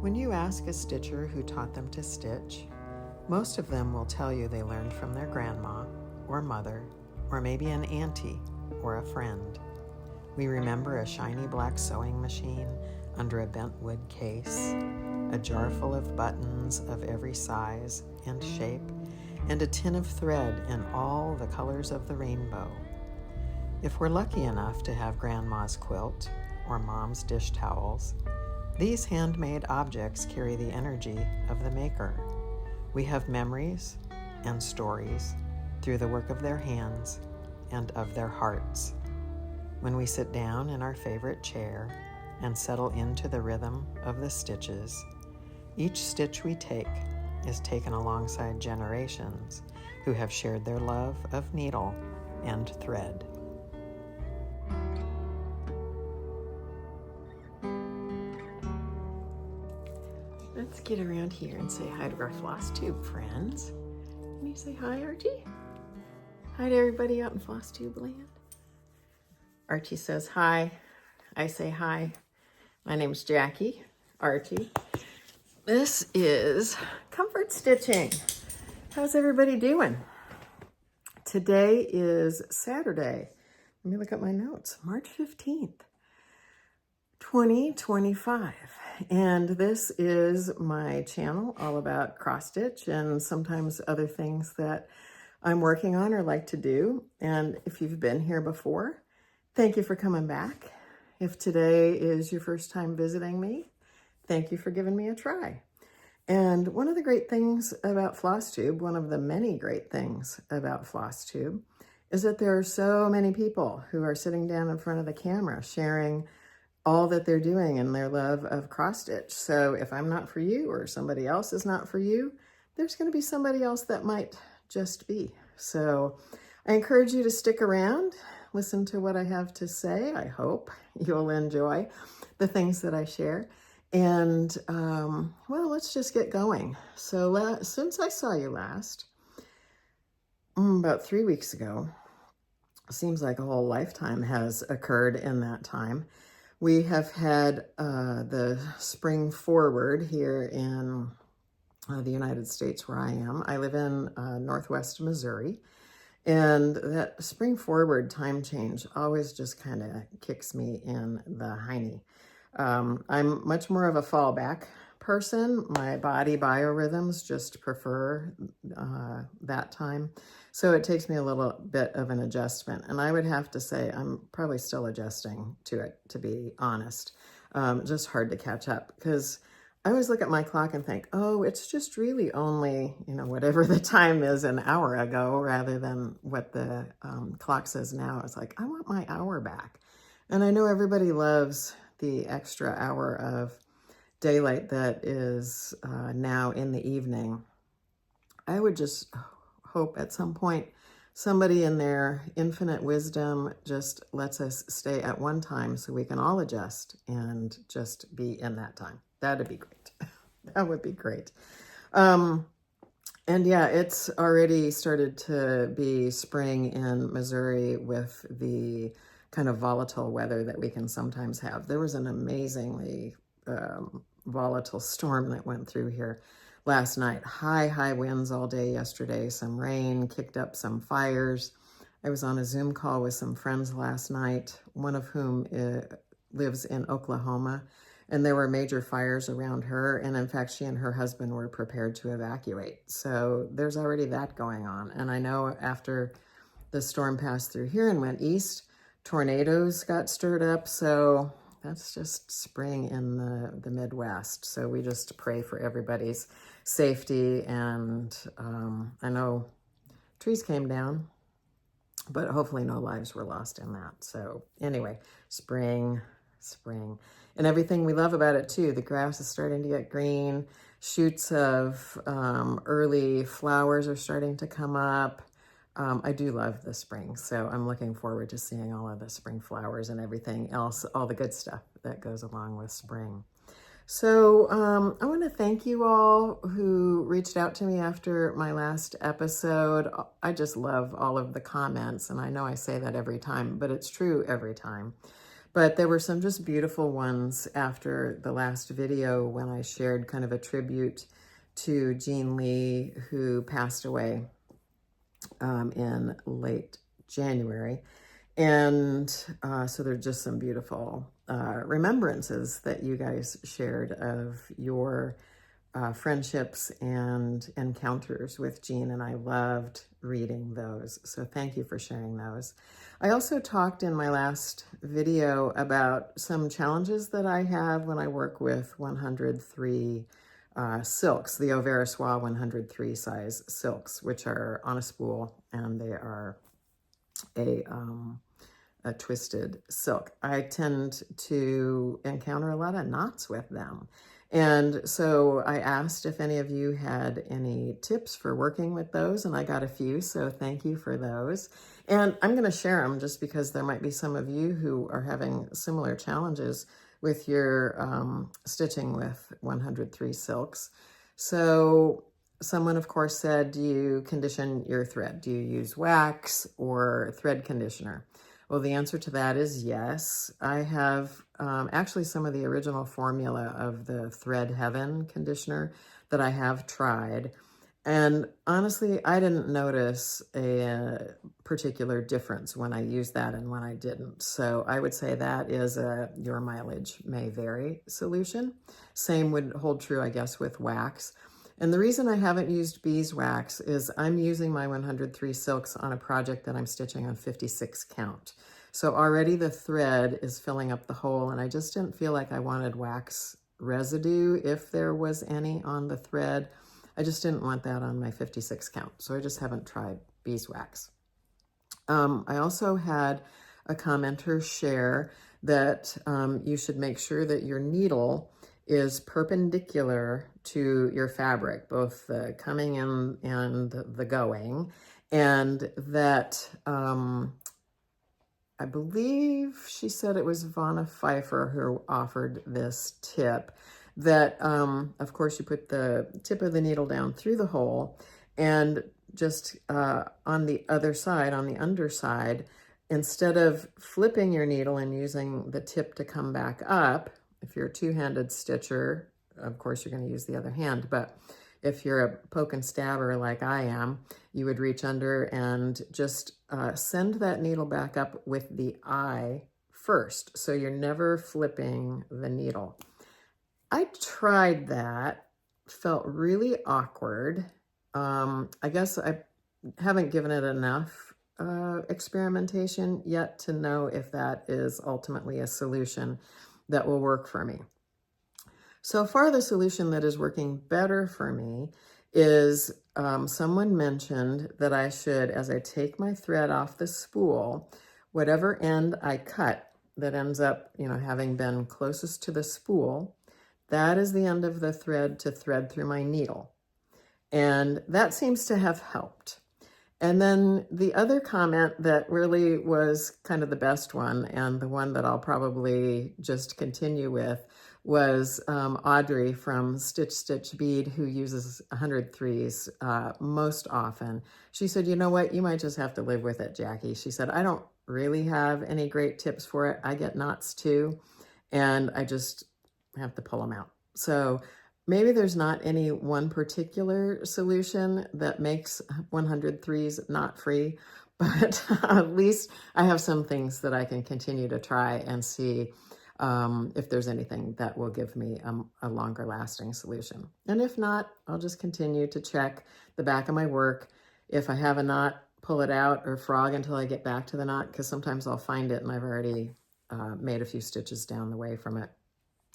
When you ask a stitcher who taught them to stitch, most of them will tell you they learned from their grandma or mother or maybe an auntie or a friend. We remember a shiny black sewing machine under a bent wood case, a jar full of buttons of every size and shape, and a tin of thread in all the colors of the rainbow. If we're lucky enough to have grandma's quilt or mom's dish towels, these handmade objects carry the energy of the maker. We have memories and stories through the work of their hands and of their hearts. When we sit down in our favorite chair and settle into the rhythm of the stitches, each stitch we take is taken alongside generations who have shared their love of needle and thread. Let's get around here and say hi to our FlossTube friends. Can you say hi, Archie? Hi to everybody out in FlossTube land. Archie says hi. I say hi. My name's Jackie. Archie. This is comfort stitching. How's everybody doing? Today is Saturday. Let me look at my notes. March 15th, 2025. And this is my channel all about cross stitch and sometimes other things that I'm working on or like to do. And if you've been here before, thank you for coming back. If today is your first time visiting me, thank you for giving me a try. And one of the great things about FlossTube, one of the many great things about FlossTube, is that there are so many people who are sitting down in front of the camera sharing all that they're doing in their love of cross stitch. So if I'm not for you or somebody else is not for you, there's going to be somebody else that might just be. So I encourage you to stick around, listen to what I have to say. I hope you'll enjoy the things that I share. And well, let's just get going. So since I saw you last, about 3 weeks ago, seems like a whole lifetime has occurred in that time. We have had the spring forward here in the United States where I am. I live in Northwest Missouri, and that spring forward time change always just kind of kicks me in the hiney. I'm much more of a fallback person. My body biorhythms just prefer that time. So it takes me a little bit of an adjustment. And I would have to say I'm probably still adjusting to it, to be honest. Just hard to catch up because I always look at my clock and think, oh, it's just really only, whatever the time is an hour ago rather than what the clock says now. It's like, I want my hour back. And I know everybody loves the extra hour of daylight that is now in the evening. I would just hope at some point somebody in their infinite wisdom just lets us stay at one time so we can all adjust and just be in that time. That'd be great. That would be great. And yeah, it's already started to be spring in Missouri with the kind of volatile weather that we can sometimes have. There was an amazingly volatile storm that went through here last night. High winds all day yesterday, some rain, kicked up some fires. I was on a Zoom call with some friends last night, one of whom lives in Oklahoma, and there were major fires around her. And in fact, she and her husband were prepared to evacuate. So there's already that going on. And I know after the storm passed through here and went east, tornadoes got stirred up. So that's just spring in the Midwest. So we just pray for everybody's safety. And I know trees came down, but hopefully no lives were lost in that. So anyway, spring. And everything we love about it too. The grass is starting to get green. Shoots of early flowers are starting to come up. I do love the spring, so I'm looking forward to seeing all of the spring flowers and everything else, all the good stuff that goes along with spring. So I want to thank you all who reached out to me after my last episode. I just love all of the comments, and I know I say that every time, but it's true every time. But there were some just beautiful ones after the last video when I shared kind of a tribute to Jean Lee, who passed away in late January. And so there are just some beautiful remembrances that you guys shared of your friendships and encounters with Jean, and I loved reading those. So thank you for sharing those. I also talked in my last video about some challenges that I have when I work with 103 silks, the Auvera Soie 103 size silks, which are on a spool, and they are a twisted silk. I tend to encounter a lot of knots with them. And so I asked if any of you had any tips for working with those, and I got a few, so thank you for those. And I'm going to share them just because there might be some of you who are having similar challenges with your stitching with 103 silks. So someone, of course, said, do you condition your thread? Do you use wax or thread conditioner? Well, the answer to that is yes. I have actually some of the original formula of the Thread Heaven conditioner that I have tried. And honestly, I didn't notice a particular difference when I used that and when I didn't. So I would say that is a your mileage may vary solution. Same would hold true, I guess, with wax. And the reason I haven't used beeswax is I'm using my 103 silks on a project that I'm stitching on 56 count. So already the thread is filling up the hole, and I just didn't feel like I wanted wax residue if there was any on the thread. I just didn't want that on my 56 count. So I just haven't tried beeswax. I also had a commenter share that you should make sure that your needle is perpendicular to your fabric, both the coming in and the going, and that I believe she said it was Vanna Pfeiffer who offered this tip, that of course you put the tip of the needle down through the hole, and just on the other side, on the underside, instead of flipping your needle and using the tip to come back up, if you're a two-handed stitcher, of course, you're going to use the other hand. But if you're a poke and stabber like I am, you would reach under and just send that needle back up with the eye first. So you're never flipping the needle. I tried that, felt really awkward. I guess I haven't given it enough experimentation yet to know if that is ultimately a solution that will work for me. So far, the solution that is working better for me is someone mentioned that I should, as I take my thread off the spool, whatever end I cut that ends up, having been closest to the spool, that is the end of the thread to thread through my needle. And that seems to have helped. And then the other comment that really was kind of the best one, and the one that I'll probably just continue with, was Audrey from Stitch Stitch Bead, who uses 103s most often. She said, you know what, you might just have to live with it, Jackie. She said, I don't really have any great tips for it. I get knots too, and I just have to pull them out. So maybe there's not any one particular solution that makes 103s knot free, but at least I have some things that I can continue to try and see if there's anything that will give me a longer lasting solution. And if not, I'll just continue to check the back of my work. If I have a knot, pull it out or frog until I get back to the knot, because sometimes I'll find it and I've already made a few stitches down the way from it,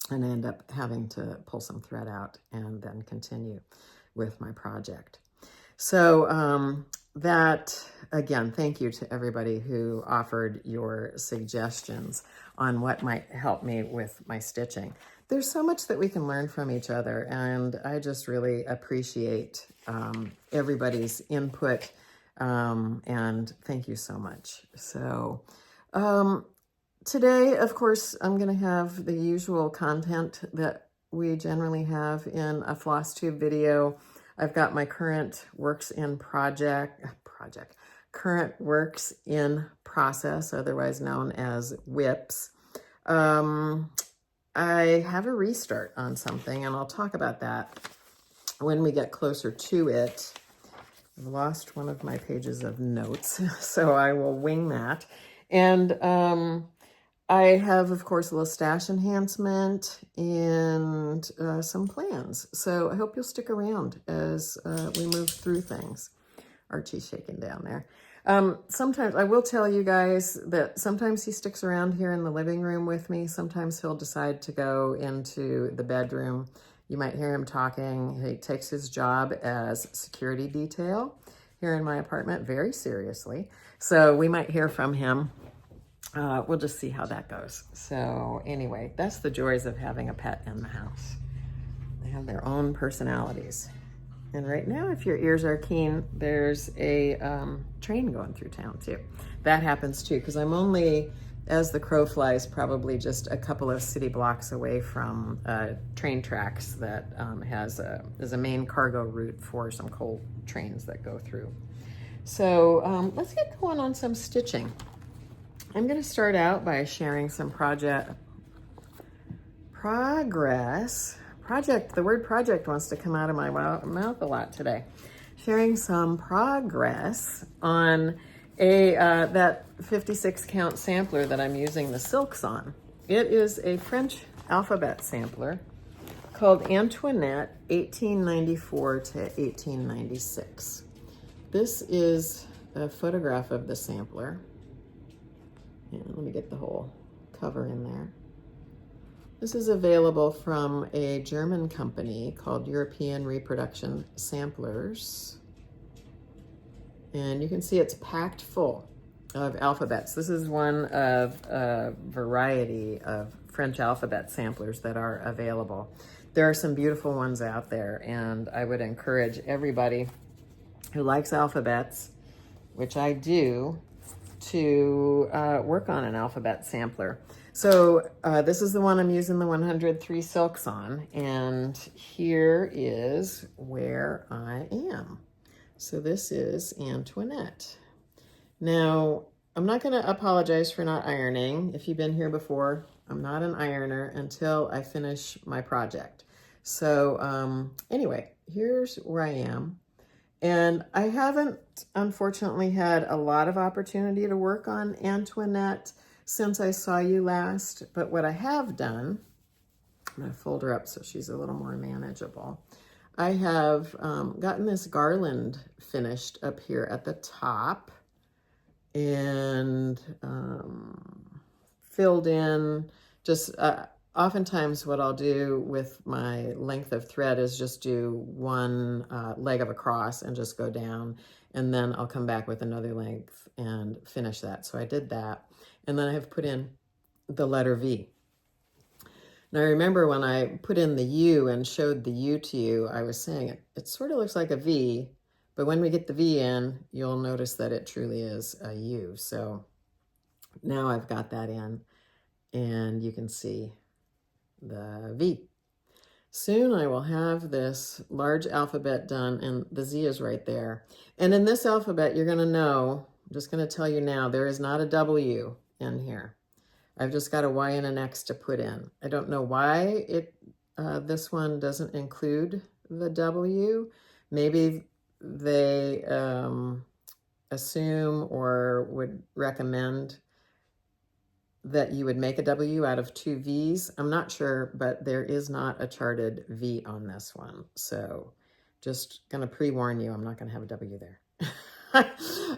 and I end up having to pull some thread out and then continue with my project. So that, again, thank you to everybody who offered your suggestions on what might help me with my stitching. There's so much that we can learn from each other, and I just really appreciate everybody's input, and thank you so much. So today, of course, I'm going to have the usual content that we generally have in a FlossTube video. I've got my current works in current works in process, otherwise known as WIPs. I have a restart on something, and I'll talk about that when we get closer to it. I've lost one of my pages of notes, so I will wing that. And I have, of course, a little stash enhancement and some plans. So I hope you'll stick around as we move through things. Archie's shaking down there. Sometimes, I will tell you guys that sometimes he sticks around here in the living room with me. Sometimes he'll decide to go into the bedroom. You might hear him talking. He takes his job as security detail here in my apartment very seriously. So we might hear from him. We'll just see how that goes. So anyway, that's the joys of having a pet in the house. They have their own personalities. And right now, if your ears are keen, there's a train going through town too. That happens too, because I'm only, as the crow flies, probably just a couple of city blocks away from train tracks that is a main cargo route for some coal trains that go through. So let's get going on some stitching. I'm going to start out by sharing some progress. The word project wants to come out of my mouth a lot today. Sharing some progress on that 56 count sampler that I'm using the silks on. It is a French alphabet sampler called Antoinette 1894 to 1896. This is a photograph of the sampler. And let me get the whole cover in there. This is available from a German company called European Reproduction Samplers. And you can see it's packed full of alphabets. This is one of a variety of French alphabet samplers that are available. There are some beautiful ones out there, and I would encourage everybody who likes alphabets, which I do, to work on an alphabet sampler. So this is the one I'm using the 103 silks on, and here is where I am. So this is Antoinette. Now, I'm not going to apologize for not ironing. If you've been here before, I'm not an ironer until I finish my project. So anyway, here's where I am. And I haven't, unfortunately, had a lot of opportunity to work on Antoinette since I saw you last. But what I have done, I'm going to fold her up so she's a little more manageable. I have gotten this garland finished up here at the top and filled in just oftentimes what I'll do with my length of thread is just do one leg of a cross and just go down, and then I'll come back with another length and finish that. So I did that, and then I have put in the letter V. Now I remember when I put in the U and showed the U to you, I was saying it sort of looks like a V, but when we get the V in, you'll notice that it truly is a U. So now I've got that in, and you can see the V. Soon I will have this large alphabet done, and the Z is right there. And in this alphabet, you're going to know, I'm just going to tell you now, there is not a W in here. I've just got a Y and an X to put in. I don't know why this one doesn't include the W. Maybe they assume or would recommend that you would make a W out of two V's. I'm not sure, but there is not a charted V on this one. So just going to pre-warn you, I'm not going to have a W there.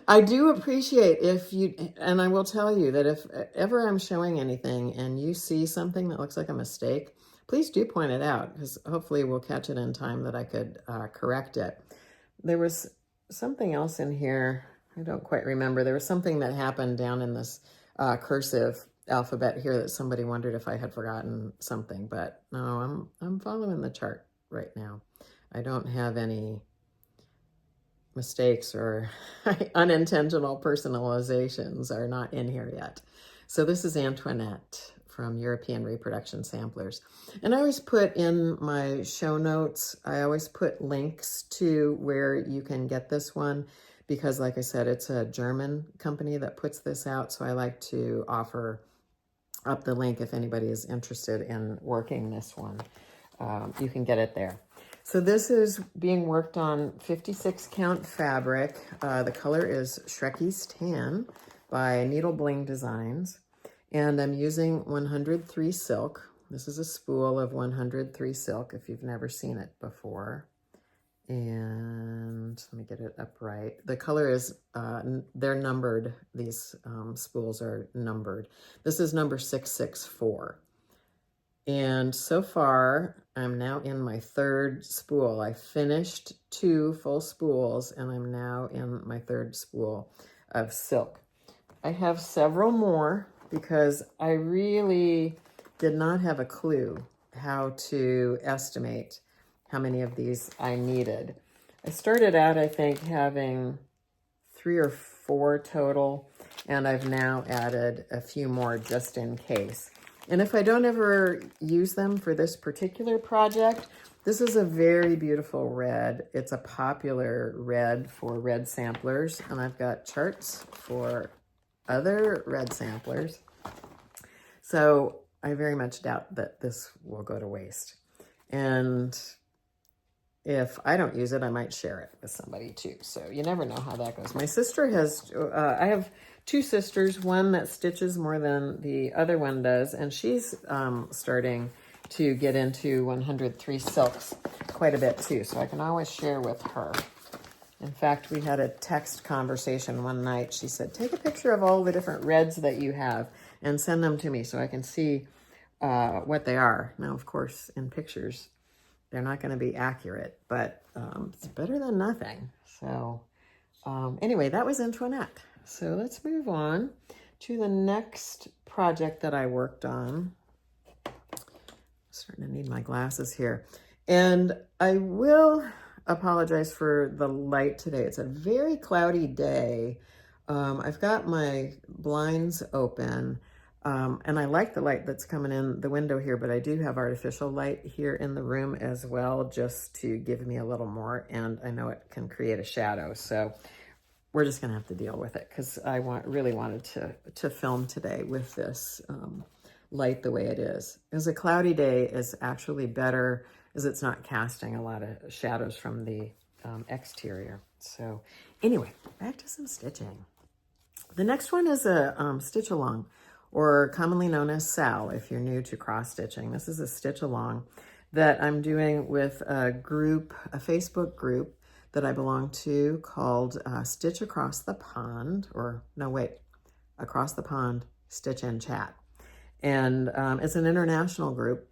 I do appreciate if you, and I will tell you that if ever I'm showing anything and you see something that looks like a mistake, please do point it out, because hopefully we'll catch it in time that I could correct it. There was something else in here. I don't quite remember. There was something that happened down in this cursive alphabet here that somebody wondered if I had forgotten something, but no, I'm following the chart right now. I don't have any mistakes or unintentional personalizations are not in here yet. So this is Antoinette from European Reproduction Samplers. And I always put in my show notes, I always put links to where you can get this one, because like I said, it's a German company that puts this out. So I like to offer up the link if anybody is interested in working this one. You can get it there. So this is being worked on 56 count fabric. The color is Shrekie's Tan by Needle Bling Designs. And I'm using 103 silk. This is a spool of 103 silk if you've never seen it before. And let me get it upright. The color is, they're numbered. These spools are numbered. This is number 664. And so far, I'm now in my third spool. I finished 2 full spools, and I'm now in my third spool of silk. I have several more because I really did not have a clue how to estimate how many of these I needed. I started out, I think, having 3 or 4 total, and I've now added a few more just in case. And if I don't ever use them for this particular project, this is a very beautiful red. It's a popular red for red samplers, and I've got charts for other red samplers. So I very much doubt that this will go to waste. And if I don't use it, I might share it with somebody too. So you never know how that goes. My sister has, I have 2 sisters, one that stitches more than the other one does, and she's starting to get into 103 silks quite a bit too, so I can always share with her. In fact, we had a text conversation one night. She said, take a picture of all the different reds that you have and send them to me so I can see what they are. Now, of course, in pictures, they're not going to be accurate, but it's better than nothing. So anyway, that was Antoinette. So let's move on to the next project that I worked on. I'm starting to need my glasses here. And I will apologize for the light today. It's a very cloudy day. I've got my blinds open, and I like the light that's coming in the window here, but I do have artificial light here in the room as well, just to give me a little more, and I know it can create a shadow. So we're just going to have to deal with it because I really wanted to film today with this light the way it is. As a cloudy day is actually better as it's not casting a lot of shadows from the exterior. So anyway, back to some stitching. The next one is a stitch along, or commonly known as SAL if you're new to cross stitching. This is a stitch along that I'm doing with a group, a Facebook group that I belong to called Stitch Across the Pond, or no, wait, Across the Pond Stitch and Chat. And it's an international group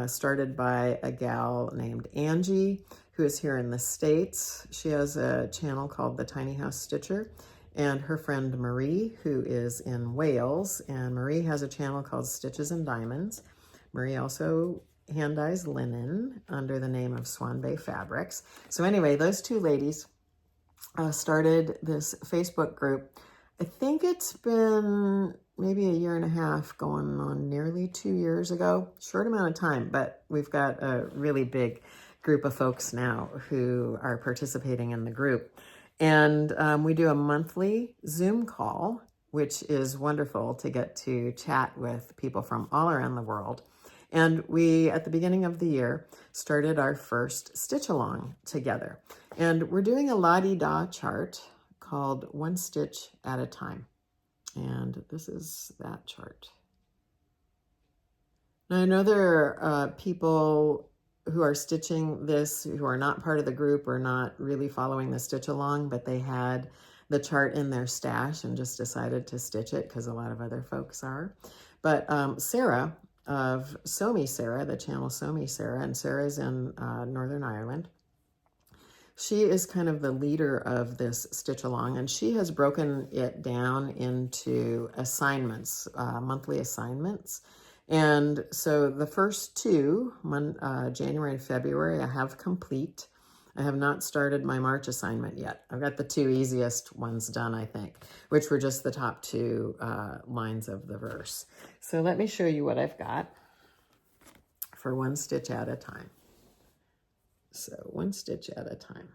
started by a gal named Angie, who is here in the States. She has a channel called The Tiny House Stitcher, and her friend Marie, who is in Wales. And Marie has a channel called Stitches and Diamonds. Marie also hand dyes linen under the name of Swan Bay Fabrics. So anyway, those 2 ladies started this Facebook group. I think it's been maybe a year and a half, going on nearly 2 years ago. Short amount of time, but we've got a really big group of folks now who are participating in the group. And we do a monthly Zoom call, which is wonderful to get to chat with people from all around the world. And we, at the beginning of the year, started our first stitch along together. And we're doing a la-di-da chart called One Stitch at a Time. And this is that chart. Now, I know there are people who are stitching this who are not part of the group or not really following the stitch along, but they had the chart in their stash and just decided to stitch it because a lot of other folks are. But Sarah of Sew Me Sarah, the channel Sew Me Sarah, and Sarah's in Northern Ireland. She is kind of the leader of this stitch along, and she has broken it down into assignments, monthly assignments. And so the first 2, January and February, I have complete. I have not started my March assignment yet. I've got the 2 easiest ones done, I think, which were just the top 2 lines of the verse. So let me show you what I've got for one stitch at a time. So one stitch at a time.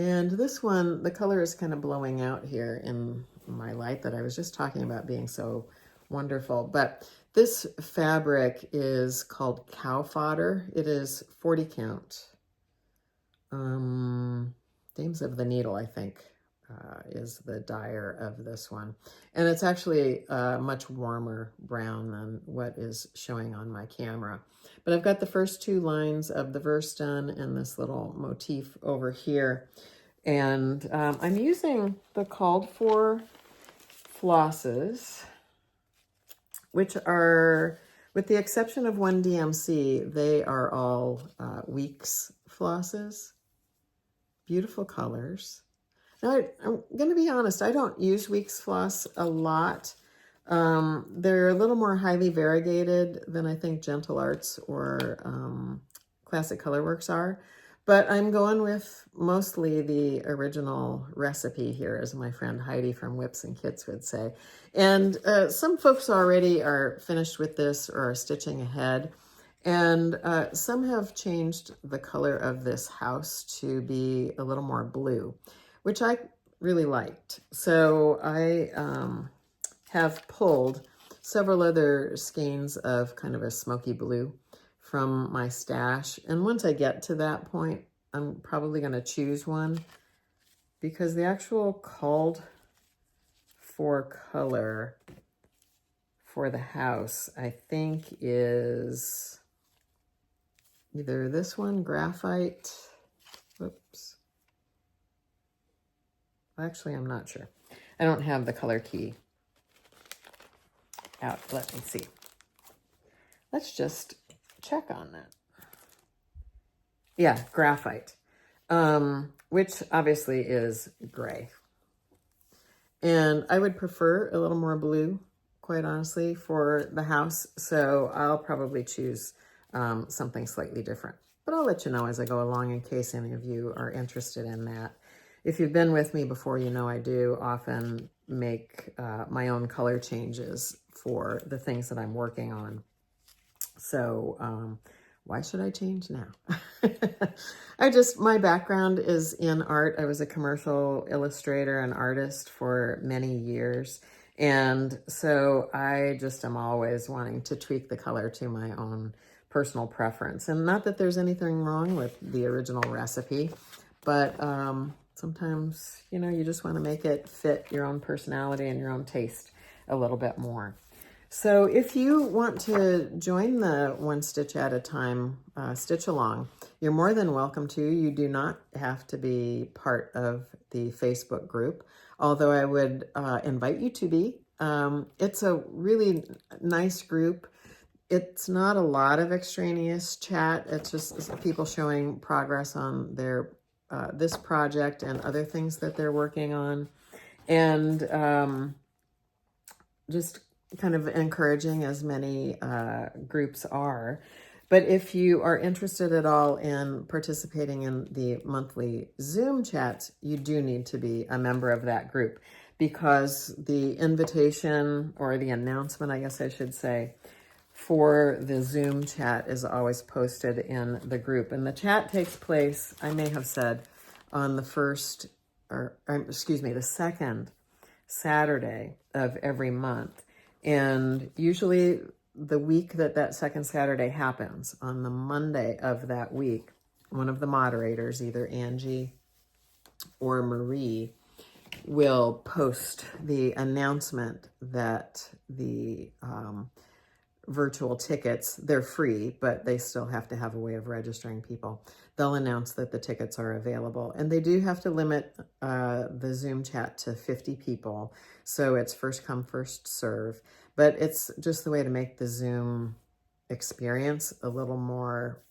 And this one, the color is kind of blowing out here in my light that I was just talking about being so wonderful. But this fabric is called cow fodder. It is 40 count. Dames of the Needle, I think, is the dyer of this one. And it's actually a much warmer brown than what is showing on my camera. But I've got the first two lines of the verse done and this little motif over here. And I'm using the called for flosses, which are, with the exception of one DMC, they are all Weeks flosses. Beautiful colors. Now, I'm going to be honest, I don't use Weeks floss a lot. They're a little more highly variegated than I think Gentle Arts or Classic Colorworks are. But I'm going with mostly the original recipe here, as my friend Heidi from Whips and Kits would say. And some folks already are finished with this or are stitching ahead. And some have changed the color of this house to be a little more blue, which I really liked. So I have pulled several other skeins of kind of a smoky blue from my stash. And once I get to that point, I'm probably going to choose one, because the actual called for color for the house, I think, is either this one, graphite. Whoops. Actually, I'm not sure. I don't have the color key out. Let me see. Let's just check on that. Yeah, graphite, which obviously is gray. And I would prefer a little more blue, quite honestly, for the house. So I'll probably choose something slightly different. But I'll let you know as I go along in case any of you are interested in that. If you've been with me before, you know I do often make my own color changes for the things that I'm working on. So why should I change now? My background is in art. I was a commercial illustrator and artist for many years. And so I just am always wanting to tweak the color to my own personal preference. And not that there's anything wrong with the original recipe, but sometimes, you know, you just want to make it fit your own personality and your own taste a little bit more. So if you want to join the One Stitch at a Time stitch along, you're more than welcome to. You do not have to be part of the Facebook group, although I would invite you to be. It's a really nice group. It's not a lot of extraneous chat. It's just people showing progress on their this project and other things that they're working on. And just kind of encouraging, as many groups are. But if you are interested at all in participating in the monthly Zoom chats, you do need to be a member of that group, because the invitation, or the announcement, I guess I should say, for the Zoom chat is always posted in the group. And the chat takes place, I may have said, on the the second Saturday of every month. And usually the week that second Saturday happens, on the Monday of that week, one of the moderators, either Angie or Marie, will post the announcement that the virtual tickets, they're free, but they still have to have a way of registering people. They'll announce that the tickets are available, and they do have to limit the Zoom chat to 50 people. So it's first come, first serve, but it's just the way to make the Zoom experience a little more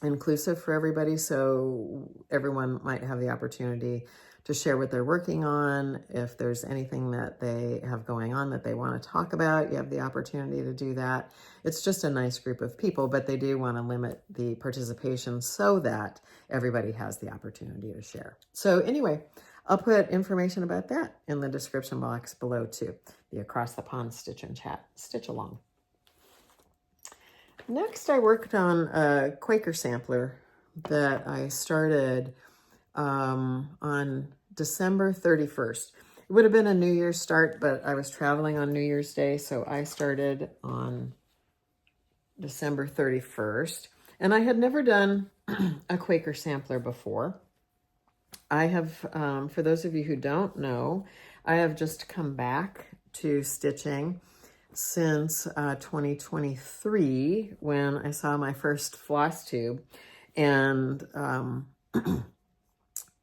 inclusive for everybody. So everyone might have the opportunity to share what they're working on. If there's anything that they have going on that they want to talk about, you have the opportunity to do that. It's just a nice group of people, but they do want to limit the participation so that everybody has the opportunity to share. So anyway, I'll put information about that in the description box below too. The Across the Pond Stitch and Chat Stitch Along. Next, I worked on a Quaker sampler that I started on December 31st. It would have been a New Year's start, but I was traveling on New Year's Day, so I started on December 31st. And I had never done a Quaker sampler before. I have, for those of you who don't know, I have just come back to stitching since 2023 when I saw my first FlossTube and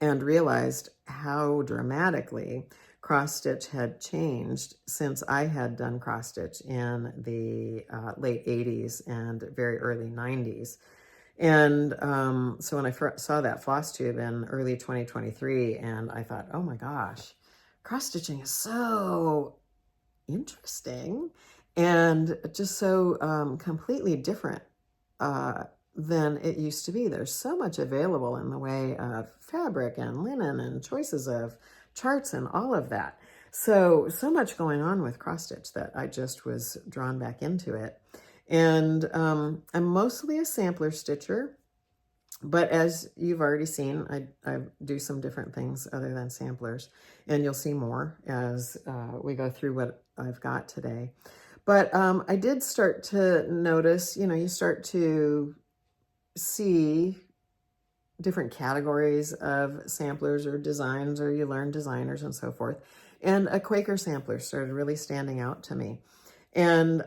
and realized how dramatically cross stitch had changed since I had done cross stitch in the late 80s and very early 90s. And so when I saw that floss tube in early 2023, and I thought, oh my gosh, cross stitching is so interesting and just so completely different than it used to be. There's so much available in the way of fabric and linen and choices of charts and all of that. So much going on with cross stitch that I just was drawn back into it. And I'm mostly a sampler stitcher, but as you've already seen, I do some different things other than samplers, and you'll see more as we go through what I've got today. But I did start to notice, you start to see different categories of samplers or designs, or you learn designers and so forth. And a Quaker sampler started really standing out to me. And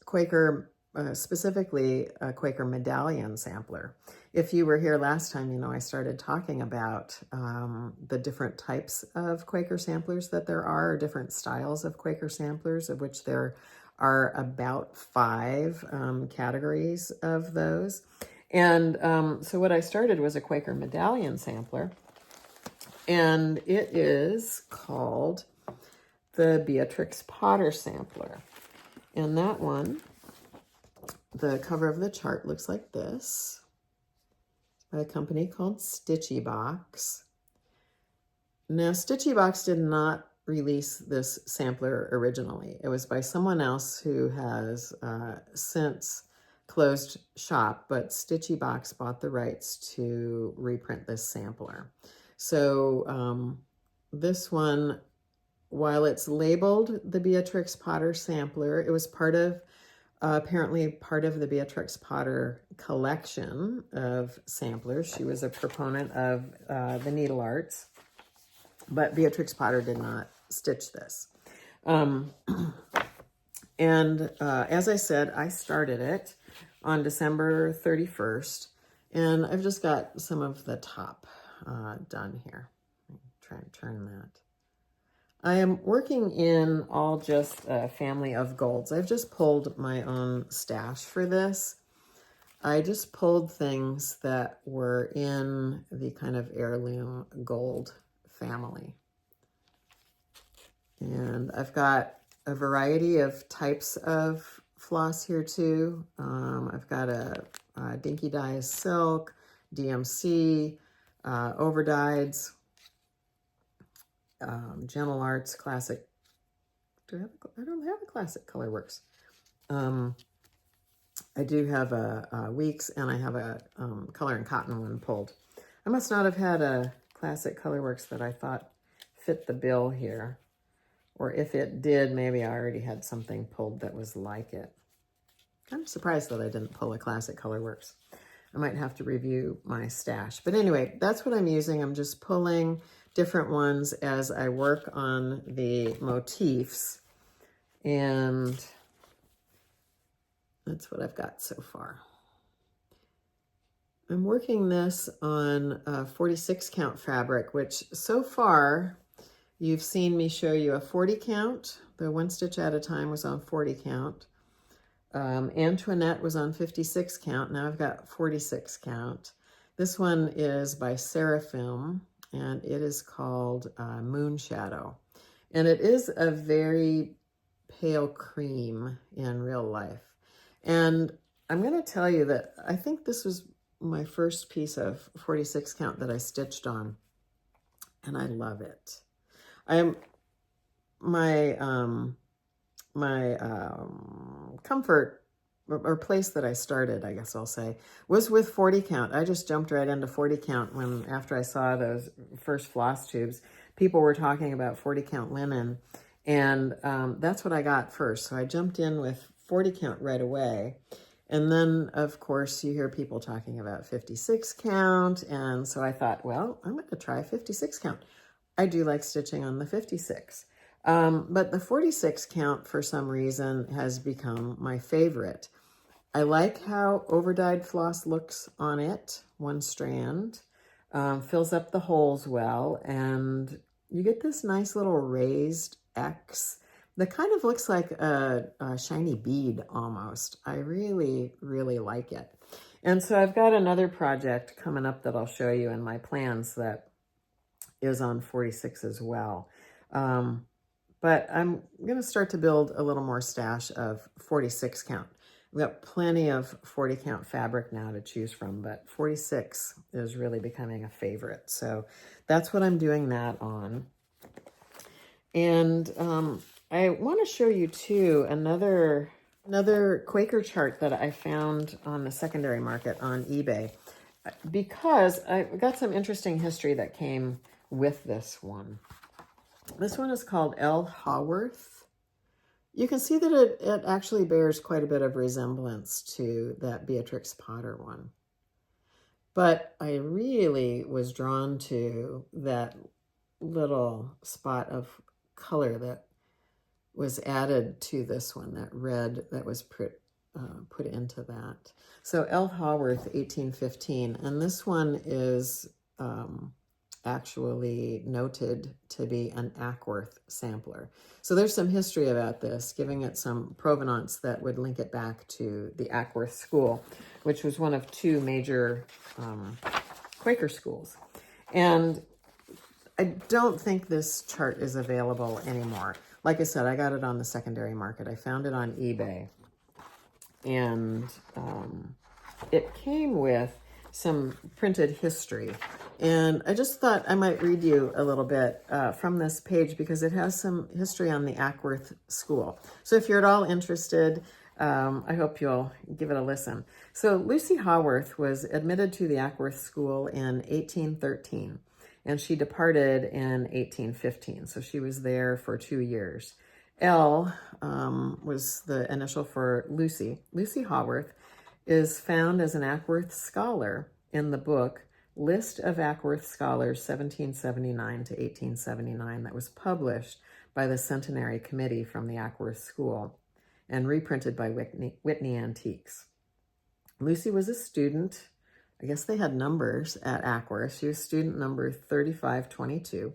Quaker, specifically a Quaker medallion sampler. If you were here last time, I started talking about the different types of Quaker samplers that there are, different styles of Quaker samplers, of which there are about 5 categories of those. And so what I started was a Quaker medallion sampler, and it is called the Beatrix Potter sampler. And that one, the cover of the chart looks like this. It's by a company called Stitchy Box. Now, Stitchy Box did not release this sampler originally. It was by someone else who has since closed shop, but Stitchy Box bought the rights to reprint this sampler. So this one, while it's labeled the Beatrix Potter sampler, it was apparently part of the Beatrix Potter collection of samplers. She was a proponent of the needle arts, but Beatrix Potter did not stitch this. As I said, I started it on December 31st, and I've just got some of the top done here. Try and turn that. I am working in all just a family of golds. I've just pulled my own stash for this. I just pulled things that were in the kind of heirloom gold family. And I've got a variety of types of floss here too. I've got a Dinky Dyes Silk, DMC, overdyes, Gentle Arts Classic. I don't have a Classic Colorworks. I do have a Weeks, and I have a Color and Cotton one pulled. I must not have had a Classic Colorworks that I thought fit the bill here. Or if it did, maybe I already had something pulled that was like it. I'm surprised that I didn't pull a Classic Colorworks. I might have to review my stash. But anyway, that's what I'm using. I'm just pulling different ones as I work on the motifs. And that's what I've got so far. I'm working this on 46 count fabric, which so far you've seen me show you a 40 count. The one stitch at a time was on 40 count. Antoinette was on 56 count. Now I've got 46 count. This one is by Seraphim, and it is called Moon Shadow. And it is a very pale cream in real life. And I'm going to tell you that I think this was my first piece of 46 count that I stitched on, and I love it. My comfort or place that I started, I guess I'll say, was with 40 count. I just jumped right into 40 count after I saw those first floss tubes, people were talking about 40 count linen. And that's what I got first. So I jumped in with 40 count right away. And then, of course, you hear people talking about 56 count. And so I thought, well, I'm going to try 56 count. I do like stitching on the 56. But the 46 count, for some reason, has become my favorite. I like how overdyed floss looks on it, one strand, fills up the holes well, and you get this nice little raised X that kind of looks like a shiny bead almost. I really, really like it. And so I've got another project coming up that I'll show you in my plans that is on 46 as well. But I'm going to start to build a little more stash of 46 count. We've got plenty of 40 count fabric now to choose from, but 46 is really becoming a favorite. So that's what I'm doing that on. And I want to show you too another Quaker chart that I found on the secondary market on eBay, because I got some interesting history that came with this one. This one is called L. Haworth. You can see that it actually bears quite a bit of resemblance to that Beatrix Potter one. But I really was drawn to that little spot of color that was added to this one, that red that was put into that. So L. Haworth, 1815, and this one is actually noted to be an Ackworth sampler. So there's some history about this, giving it some provenance that would link it back to the Ackworth School, which was one of two major Quaker schools. And I don't think this chart is available anymore. Like I said, I got it on the secondary market. I found it on eBay. And it came with some printed history. And I just thought I might read you a little bit from this page because it has some history on the Ackworth School. So if you're at all interested, I hope you'll give it a listen. So Lucy Haworth was admitted to the Ackworth School in 1813, and she departed in 1815. So she was there for 2 years. L was the initial for Lucy. Lucy Haworth is found as an Ackworth scholar in the book List of Ackworth Scholars 1779 to 1879 that was published by the Centenary Committee from the Ackworth School and reprinted by Whitney Antiques. Lucy was a student, I guess they had numbers at Ackworth. She was student number 3522,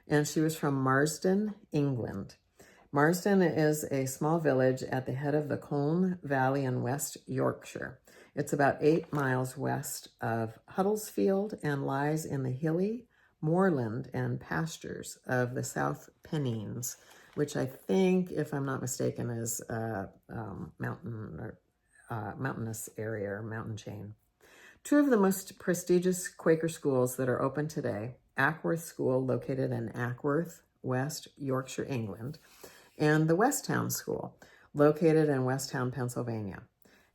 and she was from Marsden, England. Marsden is a small village at the head of the Colne Valley in West Yorkshire. It's about 8 miles west of Huddersfield and lies in the hilly moorland and pastures of the South Pennines, which I think, if I'm not mistaken, is a mountainous area or mountain chain. Two of the most prestigious Quaker schools that are open today, Ackworth School, located in Ackworth, West Yorkshire, England, and the Westtown School, located in Westtown, Pennsylvania.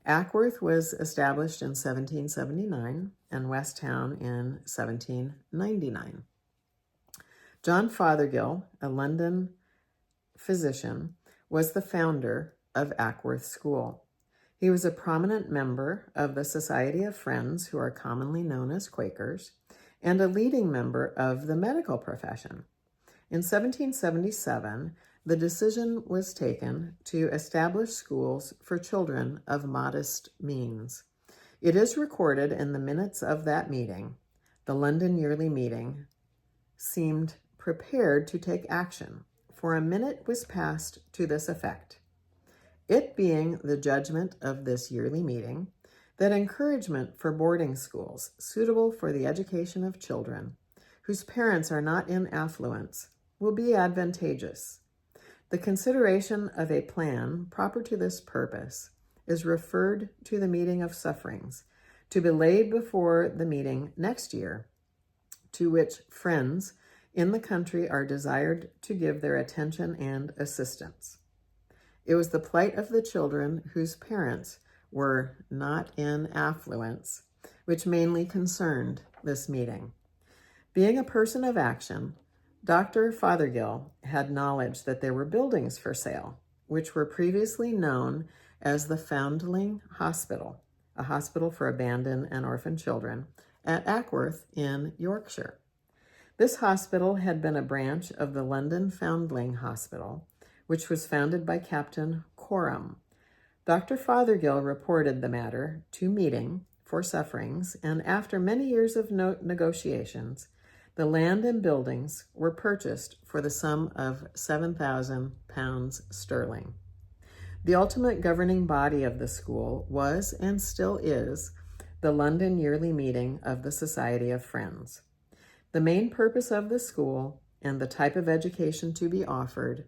Ackworth was established in 1779 and Westtown in 1799. John Fothergill, a London physician, was the founder of Ackworth School. He was a prominent member of the Society of Friends, who are commonly known as Quakers, and a leading member of the medical profession. In 1777, the decision was taken to establish schools for children of modest means. It is recorded in the minutes of that meeting. The London Yearly Meeting seemed prepared to take action, for a minute was passed to this effect: it being the judgment of this yearly meeting that encouragement for boarding schools suitable for the education of children whose parents are not in affluence will be advantageous. The consideration of a plan proper to this purpose is referred to the meeting of sufferings, to be laid before the meeting next year, to which friends in the country are desired to give their attention and assistance. It was the plight of the children whose parents were not in affluence, which mainly concerned this meeting. Being a person of action, Dr. Fothergill had knowledge that there were buildings for sale, which were previously known as the Foundling Hospital, a hospital for abandoned and orphaned children, at Ackworth in Yorkshire. This hospital had been a branch of the London Foundling Hospital, which was founded by Captain Coram. Dr. Fothergill reported the matter to meeting for sufferings, and after many years of negotiations, the land and buildings were purchased for the sum of £7,000 sterling. The ultimate governing body of the school was, and still is, the London Yearly Meeting of the Society of Friends. The main purpose of the school and the type of education to be offered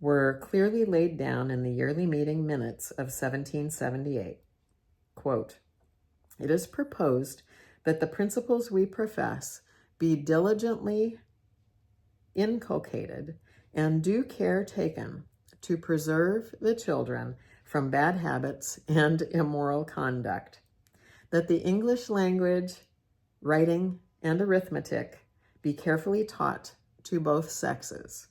were clearly laid down in the yearly meeting minutes of 1778. Quote, "It is proposed that the principles we profess be diligently inculcated and due care taken to preserve the children from bad habits and immoral conduct, that the English language, writing, and arithmetic be carefully taught to both sexes,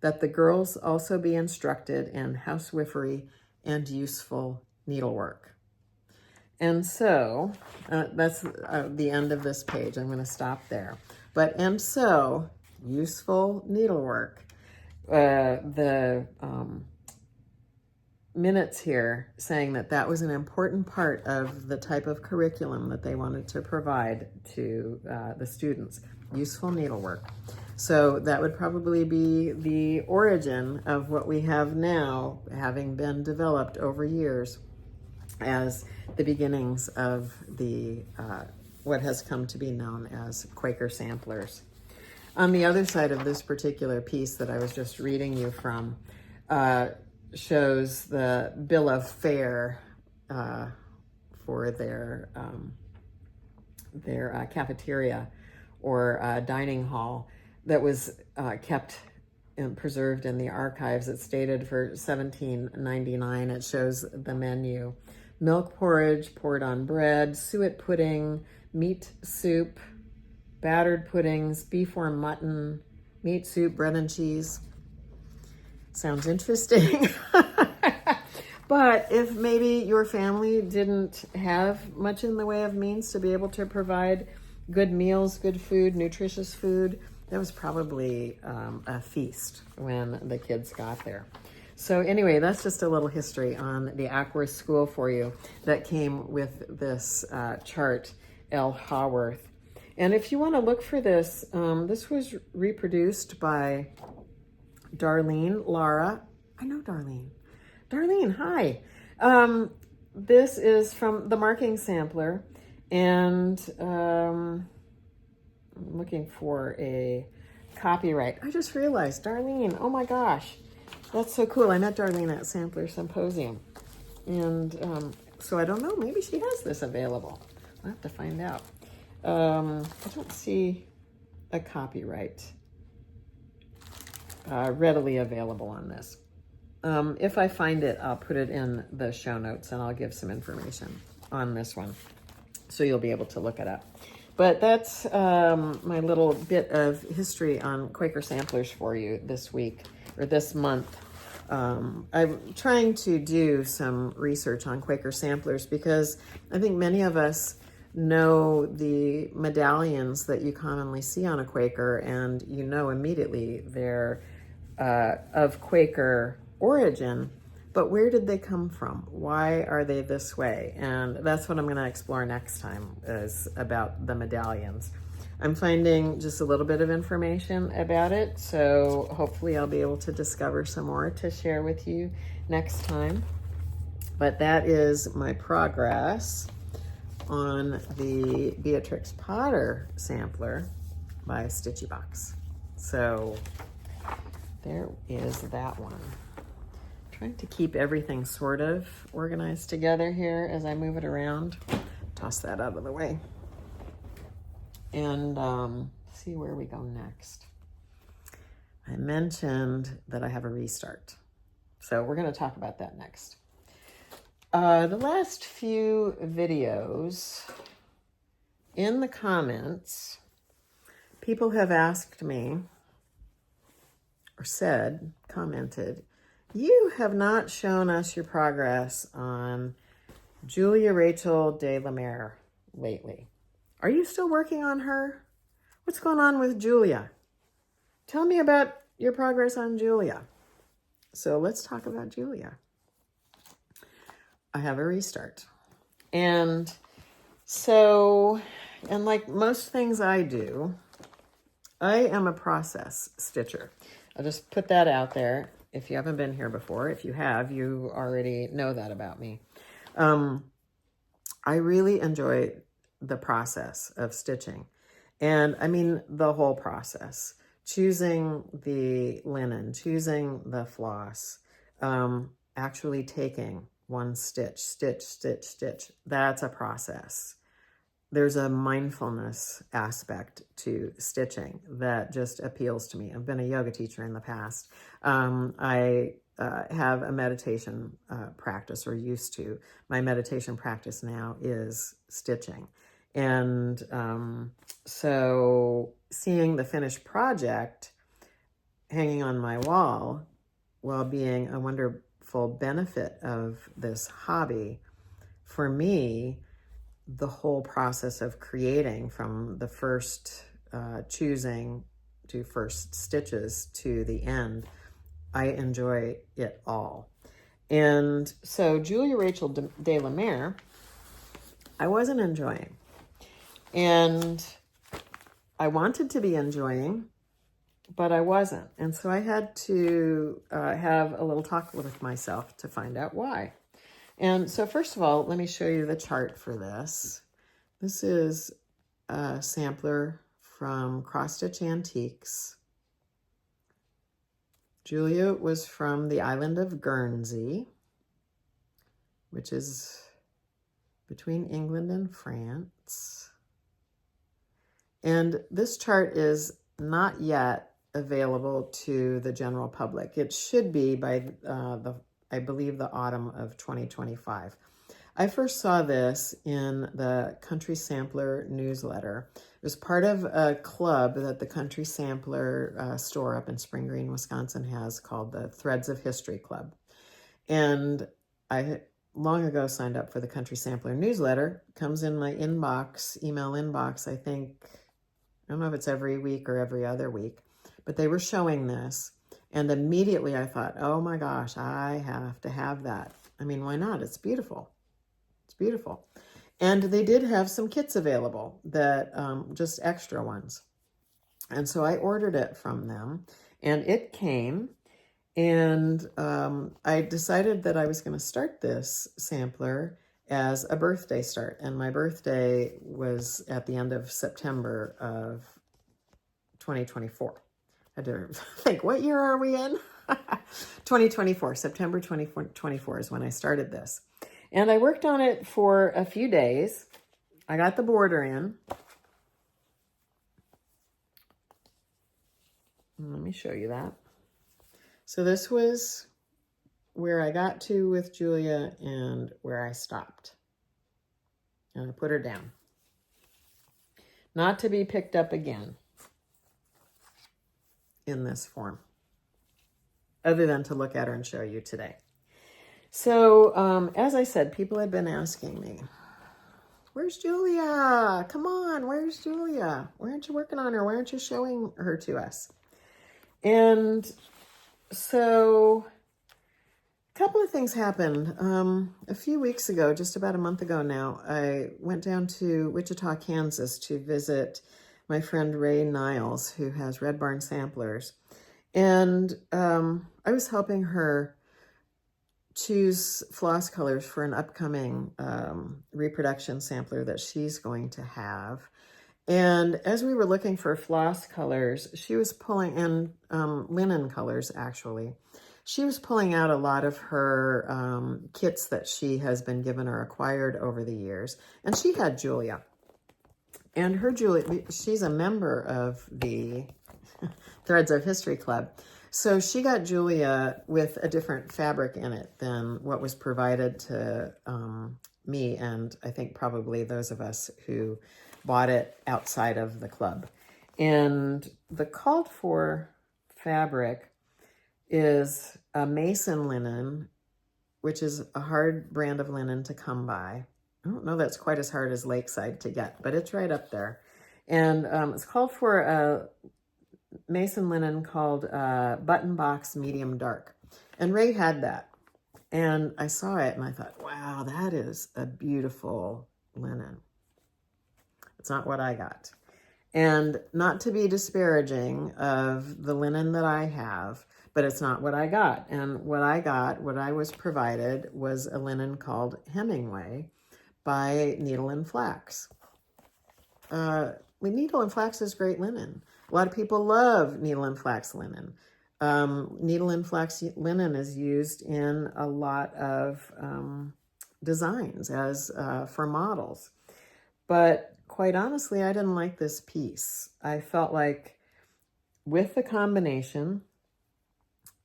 that the girls also be instructed in housewifery and useful needlework." And so that's the end of this page. I'm going to stop there. And so useful needlework. The minutes here saying that that was an important part of the type of curriculum that they wanted to provide to the students, useful needlework. So that would probably be the origin of what we have now, having been developed over years as the beginnings of the what has come to be known as Quaker samplers. On the other side of this particular piece that I was just reading you from shows the bill of fare for their cafeteria or dining hall that was kept and preserved in the archives. It's dated for 1799. It shows the menu: milk porridge poured on bread, suet pudding, meat soup, battered puddings, beef or mutton, meat soup, bread and cheese. Sounds interesting. But if maybe your family didn't have much in the way of means to be able to provide good meals, good food, nutritious food, that was probably a feast when the kids got there. So anyway, that's just a little history on the Ackworth School for you that came with this chart, L. Haworth. And if you want to look for this, this was reproduced by Darlene Laura. I know Darlene. Darlene, hi. This is from the marking sampler, and I'm looking for a copyright. I just realized, Darlene, oh my gosh, that's so cool. I met Darlene at Sampler Symposium, and so I don't know, maybe she has this available. I'll have to find out. I don't see a copyright readily available on this. If I find it, I'll put it in the show notes, and I'll give some information on this one, so you'll be able to look it up. But that's my little bit of history on Quaker samplers for you this week, or this month. I'm trying to do some research on Quaker samplers because I think many of us know the medallions that you commonly see on a Quaker, and you know immediately they're of Quaker origin, but where did they come from? Why are they this way? And that's what I'm going to explore next time, is about the medallions. I'm finding just a little bit of information about it, so hopefully I'll be able to discover some more to share with you next time. But that is my progress on the Beatrix Potter sampler by Stitchy Box. So there is that one. Trying to keep everything sort of organized together here as I move it around. Toss that out of the way. And see where we go next. I mentioned that I have a restart, so we're going to talk about that next. The last few videos, in the comments, people have asked me, or said, commented, you have not shown us your progress on Julia Rachel de la Mare lately. Are you still working on her? What's going on with Julia? Tell me about your progress on Julia. So let's talk about Julia. I have a restart. And so, and like most things I do, I am a process stitcher. I'll just put that out there. If you haven't been here before, if you have, you already know that about me. I really enjoy the process of stitching. And I mean the whole process. Choosing the linen, choosing the floss, actually taking one stitch, stitch, stitch, stitch. That's a process. There's a mindfulness aspect to stitching that just appeals to me. I've been a yoga teacher in the past. I have a meditation practice, or used to. My meditation practice now is stitching. And so seeing the finished project hanging on my wall, while being a wonderful benefit of this hobby, for me, the whole process of creating, from the first choosing to first stitches to the end, I enjoy it all. And so Julia Rachel de la Mare, I wasn't enjoying. And I wanted to be enjoying, but I wasn't. And so I had to have a little talk with myself to find out why. And so first of all, let me show you the chart for this. This is a sampler from Cross Stitch Antiques. Julia was from the island of Guernsey, which is between England and France. And this chart is not yet available to the general public. It should be by I believe the autumn of 2025. I first saw this in the Country Sampler newsletter. It was part of a club that the Country Sampler store up in Spring Green, Wisconsin has, called the Threads of History Club. And I long ago signed up for the Country Sampler newsletter. It comes in my inbox, email inbox, I think, I don't know if it's every week or every other week, but they were showing this. And immediately I thought, oh my gosh, I have to have that. I mean, why not? It's beautiful. It's beautiful. And they did have some kits available, that just extra ones. And so I ordered it from them, and it came. And I decided that I was going to start this sampler as a birthday start. And my birthday was at the end of September of 2024. I had to think, what year are we in? 2024, September 2024 is when I started this. And I worked on it for a few days. I got the border in. Let me show you that. So this was where I got to with Julia and where I stopped. And I put her down. Not to be picked up again in this form, other than to look at her and show you today. So, as I said, people had been asking me, where's Julia? Come on, where's Julia? Why aren't you working on her? Why aren't you showing her to us? And so a couple of things happened. A few weeks ago, just about a month ago now, I went down to Wichita, Kansas to visit my friend Ray Niles, who has Red Barn Samplers. And I was helping her choose floss colors for an upcoming reproduction sampler that she's going to have. And as we were looking for floss colors, she was pulling in linen colors, actually. She was pulling out a lot of her kits that she has been given or acquired over the years. And she had Julia. And her Julia, she's a member of the Threads of History Club. So she got Julia with a different fabric in it than what was provided to me, and I think probably those of us who bought it outside of the club. And the called for fabric is a Mason linen, which is a hard brand of linen to come by. I don't know that's quite as hard as Lakeside to get, but it's right up there. And it's called for a Mason linen called Button Box Medium Dark. And Ray had that. And I saw it and I thought, wow, that is a beautiful linen. It's not what I got. And not to be disparaging of the linen that I have, but it's not what I got. And what I was provided was a linen called Hemingway by Needle and Flax. Needle and Flax is great linen. A lot of people love Needle and Flax linen. Needle and Flax linen is used in a lot of designs as for models. But quite honestly, I didn't like this piece. I felt like with the combination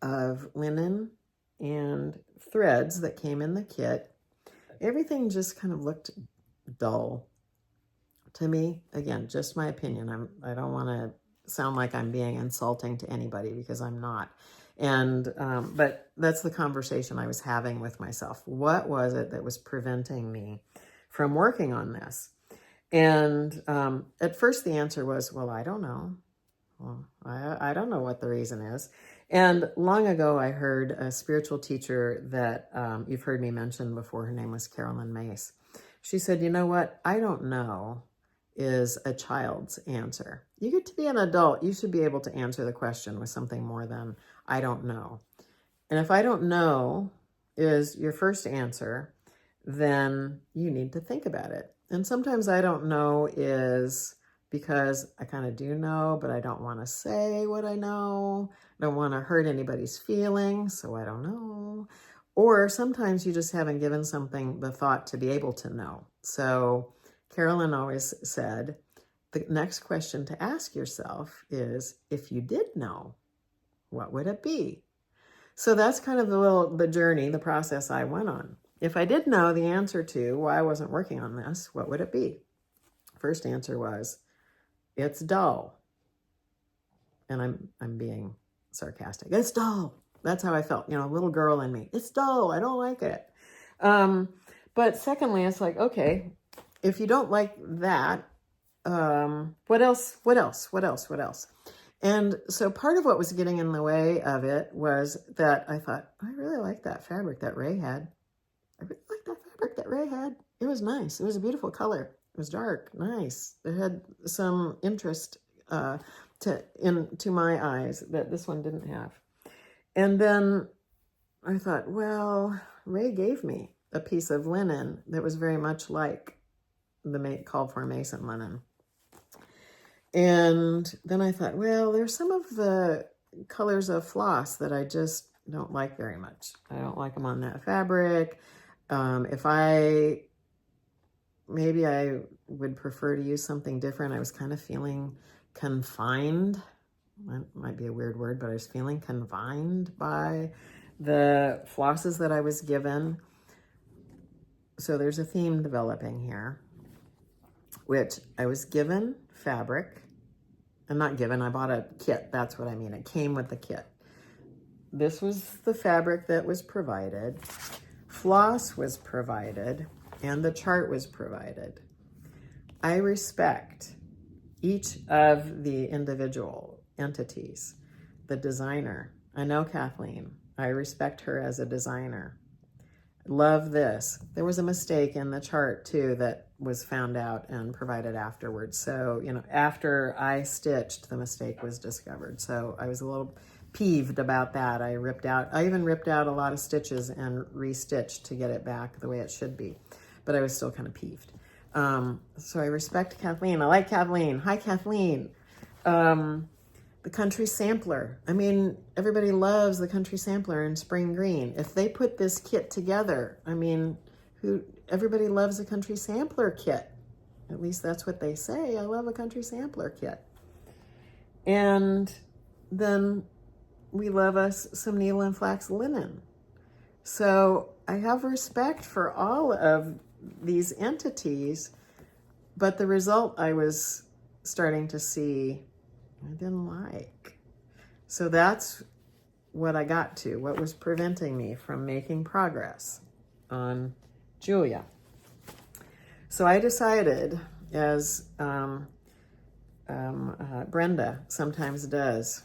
of linen and threads that came in the kit, everything just kind of looked dull to me. Again, just my opinion. I don't want to sound like I'm being insulting to anybody because I'm not. And but that's the conversation I was having with myself. What was it that was preventing me from working on this? And at first the answer was, well, I don't know. Well, I don't know what the reason is. And long ago, I heard a spiritual teacher that you've heard me mention before. Her name was Carolyn Mace. She said, you know what? I don't know is a child's answer. You get to be an adult. You should be able to answer the question with something more than I don't know. And if I don't know is your first answer, then you need to think about it. And sometimes I don't know is because I kind of do know, but I don't want to say what I know. I don't want to hurt anybody's feelings, so I don't know. Or sometimes you just haven't given something the thought to be able to know. So Carolyn always said, the next question to ask yourself is, if you did know, what would it be? So that's kind of the journey, the process I went on. If I did know the answer to why I wasn't working on this, what would it be? First answer was, it's dull. And I'm being sarcastic. It's dull. That's how I felt, a little girl in me. It's dull. I don't like it. But secondly, it's like, okay, if you don't like that, what else? And so part of what was getting in the way of it was that I thought, I really like that fabric that Ray had. I really like that fabric that Ray had. It was nice. It was a beautiful color. It was dark, nice. It had some interest to my eyes that this one didn't have. And then I thought, well, Ray gave me a piece of linen that was very much like the called for Mason linen. And then I thought, well, there's some of the colors of floss that I just don't like very much. I don't like them on that fabric. Maybe I would prefer to use something different. I was kind of feeling confined. That might be a weird word, but I was feeling confined by the flosses that I was given. So there's a theme developing here, which I was given fabric. I'm not given, I bought a kit. That's what I mean. It came with the kit. This was the fabric that was provided. Floss was provided, and the chart was provided. I respect each of the individual entities. The designer, I know Kathleen. I respect her as a designer. Love this. There was a mistake in the chart too that was found out and provided afterwards. So, after I stitched, the mistake was discovered. So I was a little peeved about that. I even ripped out a lot of stitches and restitched to get it back the way it should be. But I was still kind of peeved. So I respect Kathleen. I like Kathleen. Hi, Kathleen. The country sampler. I mean, everybody loves the country sampler in spring green. If they put this kit together, everybody loves a country sampler kit. At least that's what they say. I love a country sampler kit. And then we love us some needle and flax linen. So I have respect for all of these entities, but the result I was starting to see I didn't like. So that's what I got to, what was preventing me from making progress on Julia. So I decided, as Brenda sometimes does,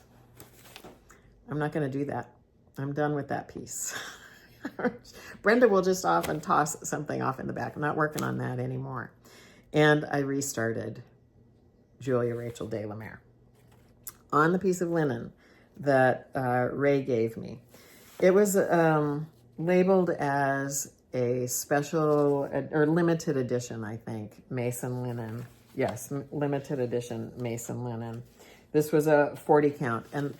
I'm not going to do that. I'm done with that piece. Brenda will just often toss something off in the back. I'm not working on that anymore. And I restarted Julia Rachel de la Mare on the piece of linen that Ray gave me. It was labeled as a special or limited edition, I think, Mason linen. Yes, limited edition Mason linen. This was a 40 count, and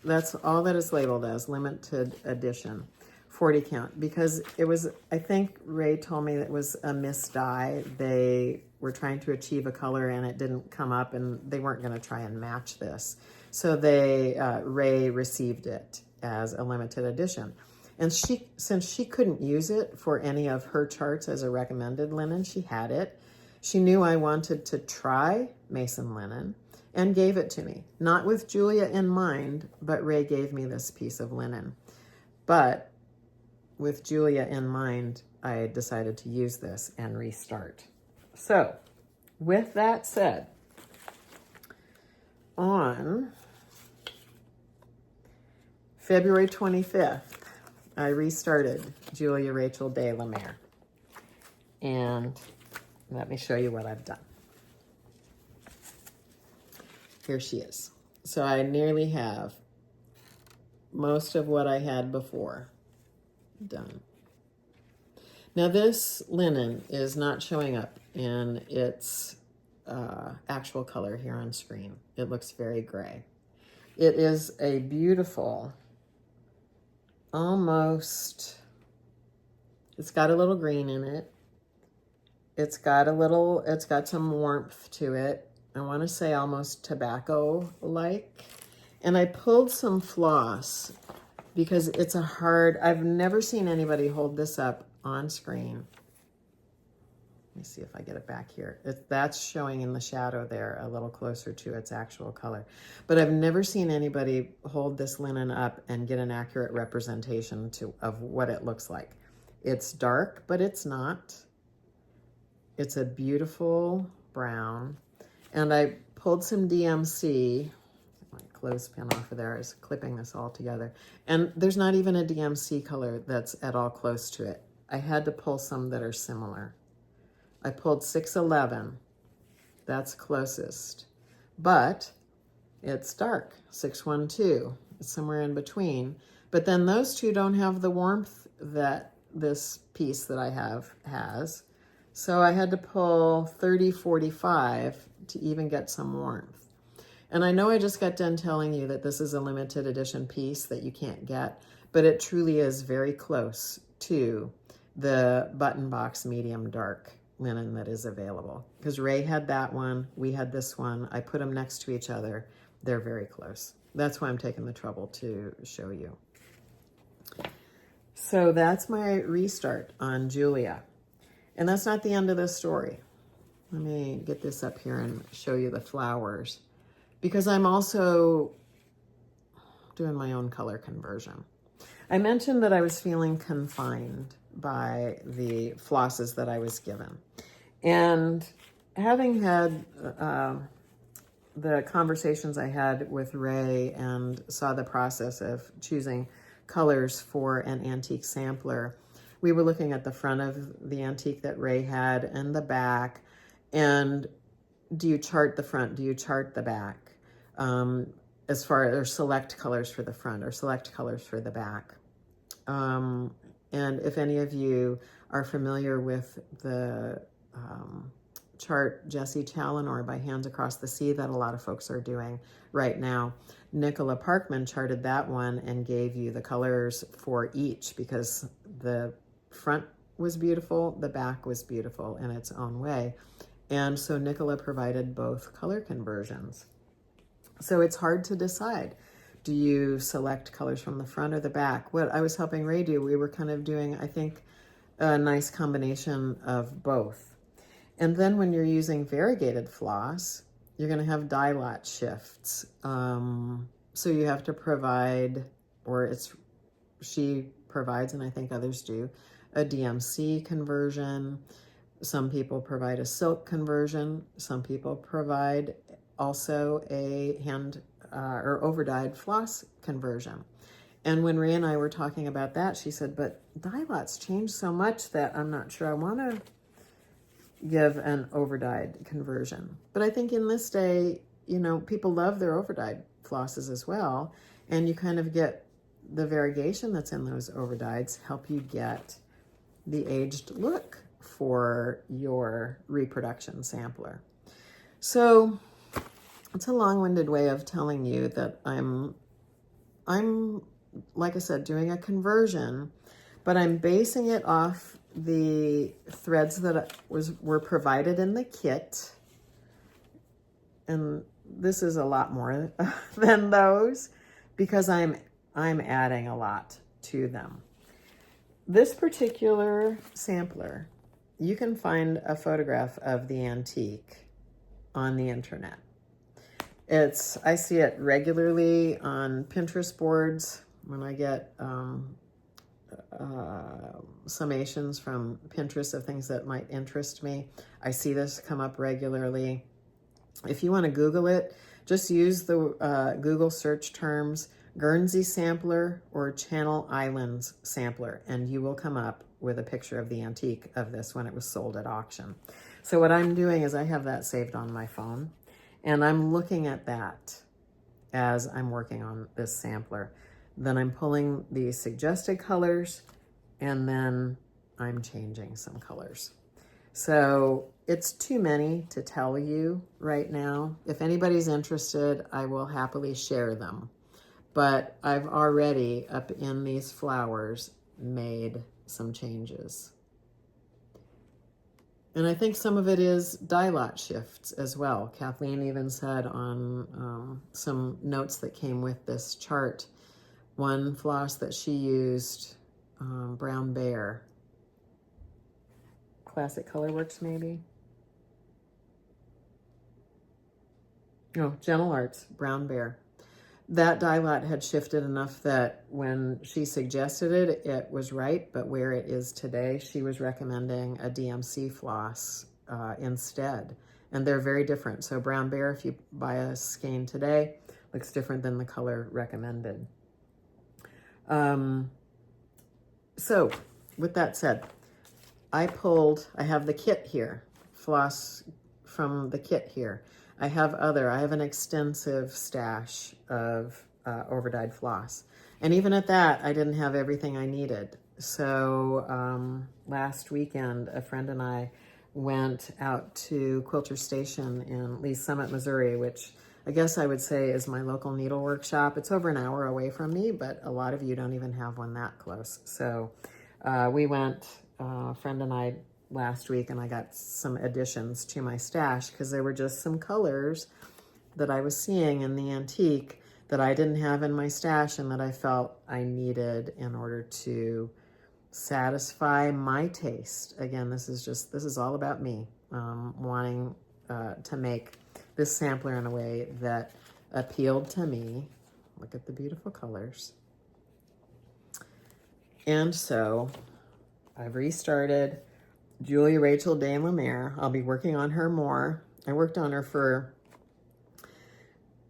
that's all that is labeled as, limited edition, 40 count, because it was, I think Ray told me that it was a misdye. They were trying to achieve a color and it didn't come up, and they weren't going to try and match this. So Ray received it as a limited edition. And since she couldn't use it for any of her charts as a recommended linen, she had it. She knew I wanted to try Mason linen and gave it to me. Not with Julia in mind, but Ray gave me this piece of linen. But with Julia in mind, I decided to use this and restart. So, with that said, on February 25th, I restarted Julia Rachel de la Mare. And let me show you what I've done. Here she is. So I nearly have most of what I had before done. Now this linen is not showing up in its actual color here on screen. It looks very gray. It is a beautiful, almost, it's got a little green in it. It's got some warmth to it. I want to say almost tobacco-like. And I pulled some floss because it's I've never seen anybody hold this up on screen. Let me see if I get it back here. That's showing in the shadow there a little closer to its actual color. But I've never seen anybody hold this linen up and get an accurate representation of what it looks like. It's dark, but it's not. It's a beautiful brown. And I pulled some DMC. My clothespin off of there is clipping this all together. And there's not even a DMC color that's at all close to it. I had to pull some that are similar. I pulled 611. That's closest. But it's dark, 612. It's somewhere in between. But then those two don't have the warmth that this piece that I have has. So I had to pull 3045 to even get some warmth. And I know I just got done telling you that this is a limited edition piece that you can't get, but it truly is very close to the button box medium dark linen that is available. Because Ray had that one, we had this one. I put them next to each other. They're very close. That's why I'm taking the trouble to show you. So that's my restart on Julia. And that's not the end of the story. Let me get this up here and show you the flowers, because I'm also doing my own color conversion. I mentioned that I was feeling confined by the flosses that I was given. And having had the conversations I had with Ray and saw the process of choosing colors for an antique sampler, we were looking at the front of the antique that Ray had and the back. And do you chart the front? Do you chart the back? As far as select colors for the front or select colors for the back. And if any of you are familiar with the chart Jesse Challenor by Hands Across the Sea that a lot of folks are doing right now, Nicola Parkman charted that one and gave you the colors for each, because the front was beautiful, the back was beautiful in its own way. And so Nicola provided both color conversions. So it's hard to decide do you select colors from the front or the back? What I was helping Ray do, we were kind of doing, I think, a nice combination of both. And then when you're using variegated floss, you're going to have dye lot shifts. So you have to provide, or she provides, and I think others do, a DMC conversion. Some people provide a silk conversion. Some people provide also a hand or over-dyed floss conversion. And when Ray and I were talking about that, she said, but dye lots change so much that I'm not sure I want to give an over-dyed conversion. But I think in this day, you know, people love their over-dyed flosses as well. And you kind of get the variegation that's in those over-dyeds help you get the aged look for your reproduction sampler. So it's a long-winded way of telling you that I'm like I said, doing a conversion, but I'm basing it off the threads that were provided in the kit. And this is a lot more than those because I'm adding a lot to them. This particular sampler, you can find a photograph of the antique on the internet. I see it regularly on Pinterest boards when I get summations from Pinterest of things that might interest me. I see this come up regularly. If you want to Google it, just use the Google search terms Guernsey sampler or Channel Islands sampler, and you will come up with a picture of the antique of this when it was sold at auction. So what I'm doing is I have that saved on my phone, and I'm looking at that as I'm working on this sampler. Then I'm pulling the suggested colors, and then I'm changing some colors. So it's too many to tell you right now. If anybody's interested, I will happily share them. But I've already, up in these flowers, made some changes. And I think some of it is dye lot shifts as well. Kathleen even said on some notes that came with this chart, one floss that she used, Brown Bear. Classic Colorworks, maybe? No, Gentle Arts, Brown Bear. That dye lot had shifted enough that when she suggested it, it was right, but where it is today, she was recommending a DMC floss instead. And they're very different. So Brown Bear, if you buy a skein today, looks different than the color recommended. So with that said, I have the kit here, floss from the kit here. I have an extensive stash of over-dyed floss. And even at that, I didn't have everything I needed. So last weekend, a friend and I went out to Quilter Station in Lee's Summit, Missouri, which I guess I would say is my local needlework shop. It's over an hour away from me, but a lot of you don't even have one that close. So we went, a friend and I, last week, and I got some additions to my stash because there were just some colors that I was seeing in the antique that I didn't have in my stash and that I felt I needed in order to satisfy my taste. Again, this is all about me, wanting to make this sampler in a way that appealed to me. Look at the beautiful colors. And so I've restarted Julia Rachel de la Mare. I'll be working on her more. I worked on her for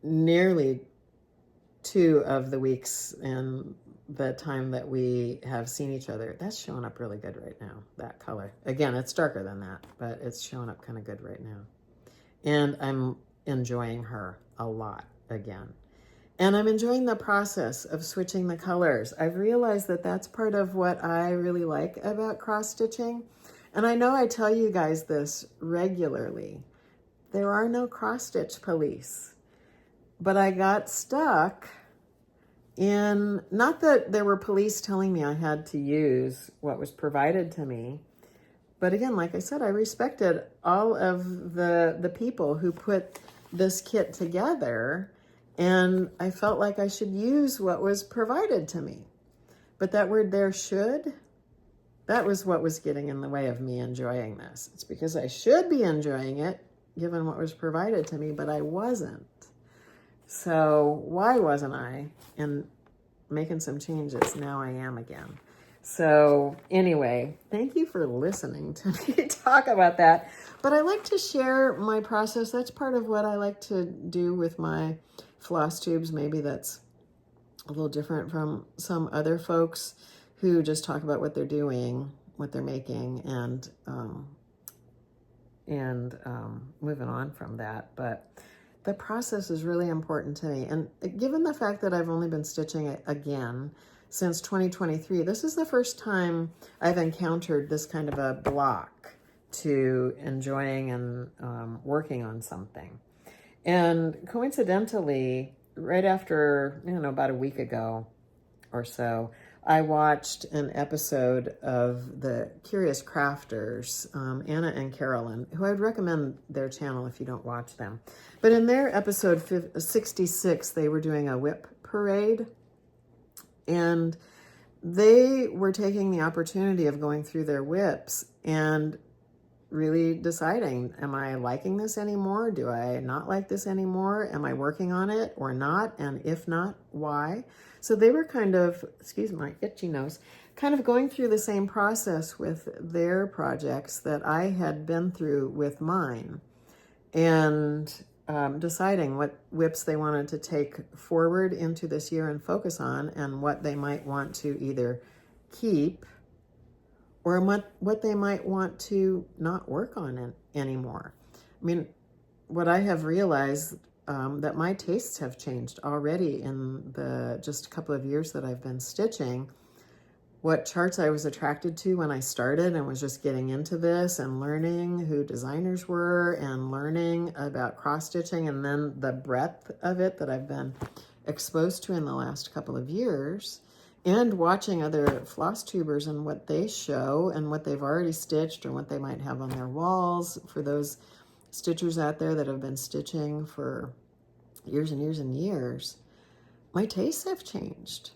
nearly 2 of the weeks in the time that we have seen each other. That's showing up really good right now, that color. Again, it's darker than that, but it's showing up kind of good right now. And I'm enjoying her a lot again. And I'm enjoying the process of switching the colors. I've realized that that's part of what I really like about cross-stitching. And I know I tell you guys this regularly. There are no cross-stitch police. But I got stuck in, not that there were police telling me I had to use what was provided to me, but again, like I said, I respected all of the people who put this kit together And I felt like I should use what was provided to me. But that word there, should, that was what was getting in the way of me enjoying this. It's because I should be enjoying it, given what was provided to me, but I wasn't. So why wasn't I? And making some changes, now I am again. So anyway, thank you for listening to me talk about that. But I like to share my process. That's part of what I like to do with my floss tubes. Maybe that's a little different from some other folks who just talk about what they're doing, what they're making, and moving on from that. But the process is really important to me. And given the fact that I've only been stitching again since 2023, this is the first time I've encountered this kind of a block to enjoying and working on something. And coincidentally, right after, about a week ago or so, I watched an episode of the Curious Crafters, Anna and Carolyn, who I would recommend their channel if you don't watch them. But in their episode 66, they were doing a whip parade, and they were taking the opportunity of going through their whips and really deciding, am I liking this anymore? Do I not like this anymore? Am I working on it or not? And if not, why? So they were kind of, excuse my itchy nose, kind of going through the same process with their projects that I had been through with mine, and deciding what whips they wanted to take forward into this year and focus on, and what they might want to either keep or what they might want to not work on anymore. I mean, what I have realized, that my tastes have changed already in the just a couple of years that I've been stitching. What charts I was attracted to when I started and was just getting into this and learning who designers were and learning about cross-stitching, and then the breadth of it that I've been exposed to in the last couple of years, and watching other floss tubers and what they show and what they've already stitched or what they might have on their walls. For those stitchers out there that have been stitching for years and years and years, my tastes have changed.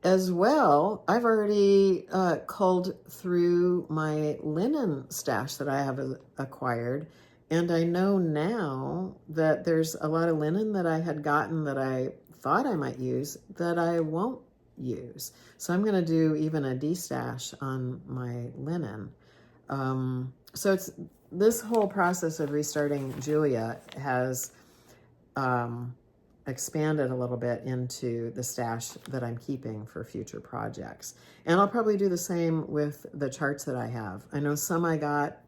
As well, I've already culled through my linen stash that I have acquired, and I know now that there's a lot of linen that I had gotten that I thought I might use that I won't use. So I'm going to do even a destash on my linen. So it's this whole process of restarting Julia has expanded a little bit into the stash that I'm keeping for future projects. And I'll probably do the same with the charts that I have. I know some I got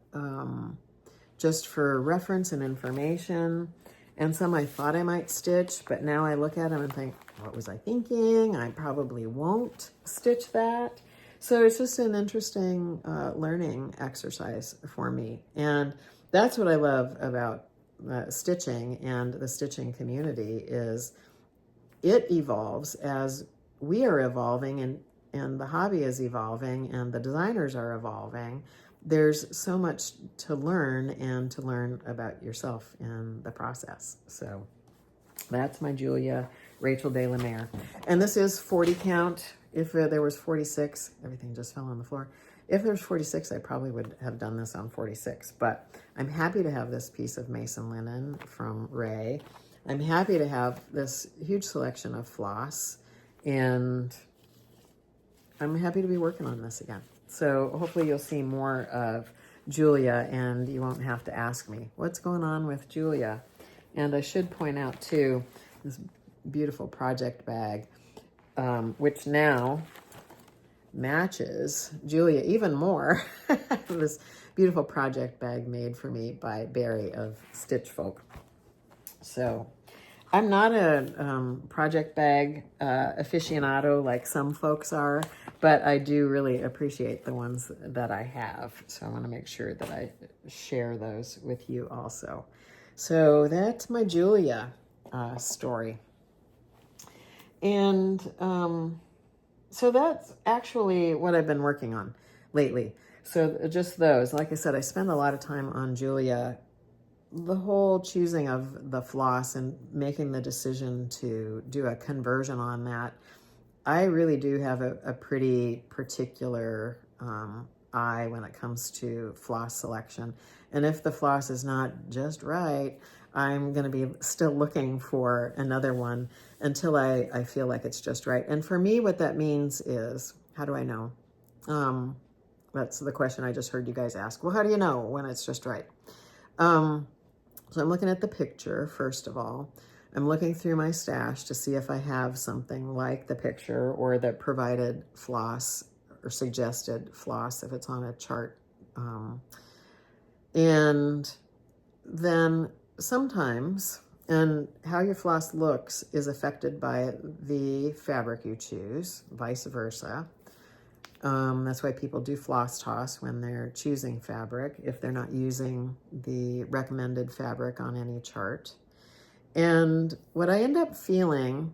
just for reference and information, and some I thought I might stitch, but now I look at them and think, what was I thinking? I probably won't stitch that. So it's just an interesting learning exercise for me. And that's what I love about stitching and the stitching community, is it evolves as we are evolving, and the hobby is evolving, and the designers are evolving. There's so much to learn, and to learn about yourself in the process. So that's my Julia Rachel de la Mare. And this is 40 count. If there was 46, everything just fell on the floor. If there's 46, I probably would have done this on 46, but I'm happy to have this piece of mason linen from Ray. I'm happy to have this huge selection of floss, and I'm happy to be working on this again. So hopefully you'll see more of Julia, and you won't have to ask me, what's going on with Julia? And I should point out too, this beautiful project bag, which now matches Julia even more. This beautiful project bag made for me by Barry of Stitch Folk. So I'm not a project bag aficionado like some folks are, but I do really appreciate the ones that I have. So I want to make sure that I share those with you also. So that's my Julia story. And so that's actually what I've been working on lately. So just those, like I said, I spend a lot of time on Julia the whole choosing of the floss and making the decision to do a conversion on that, I really do have a pretty particular eye when it comes to floss selection. And if the floss is not just right, I'm going to be still looking for another one until I feel like it's just right. And for me, what that means is, how do I know? That's the question I just heard you guys ask. Well, how do you know when it's just right? So I'm looking at the picture, first of all. I'm looking through my stash to see if I have something like the picture or the provided floss or suggested floss if it's on a chart. And then sometimes, and how your floss looks is affected by the fabric you choose, vice versa. That's why people do floss toss when they're choosing fabric, if they're not using the recommended fabric on any chart. And what I end up feeling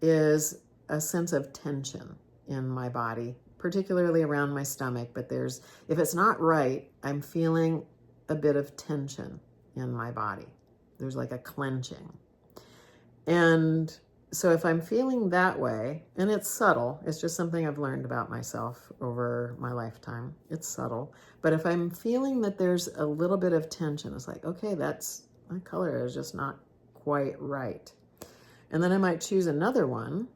is a sense of tension in my body, particularly around my stomach. But if it's not right, I'm feeling a bit of tension in my body. There's like a clenching. And so if I'm feeling that way, and it's subtle, it's just something I've learned about myself over my lifetime. It's subtle. But if I'm feeling that there's a little bit of tension, it's like, okay, my color is just not quite right. And then I might choose another one.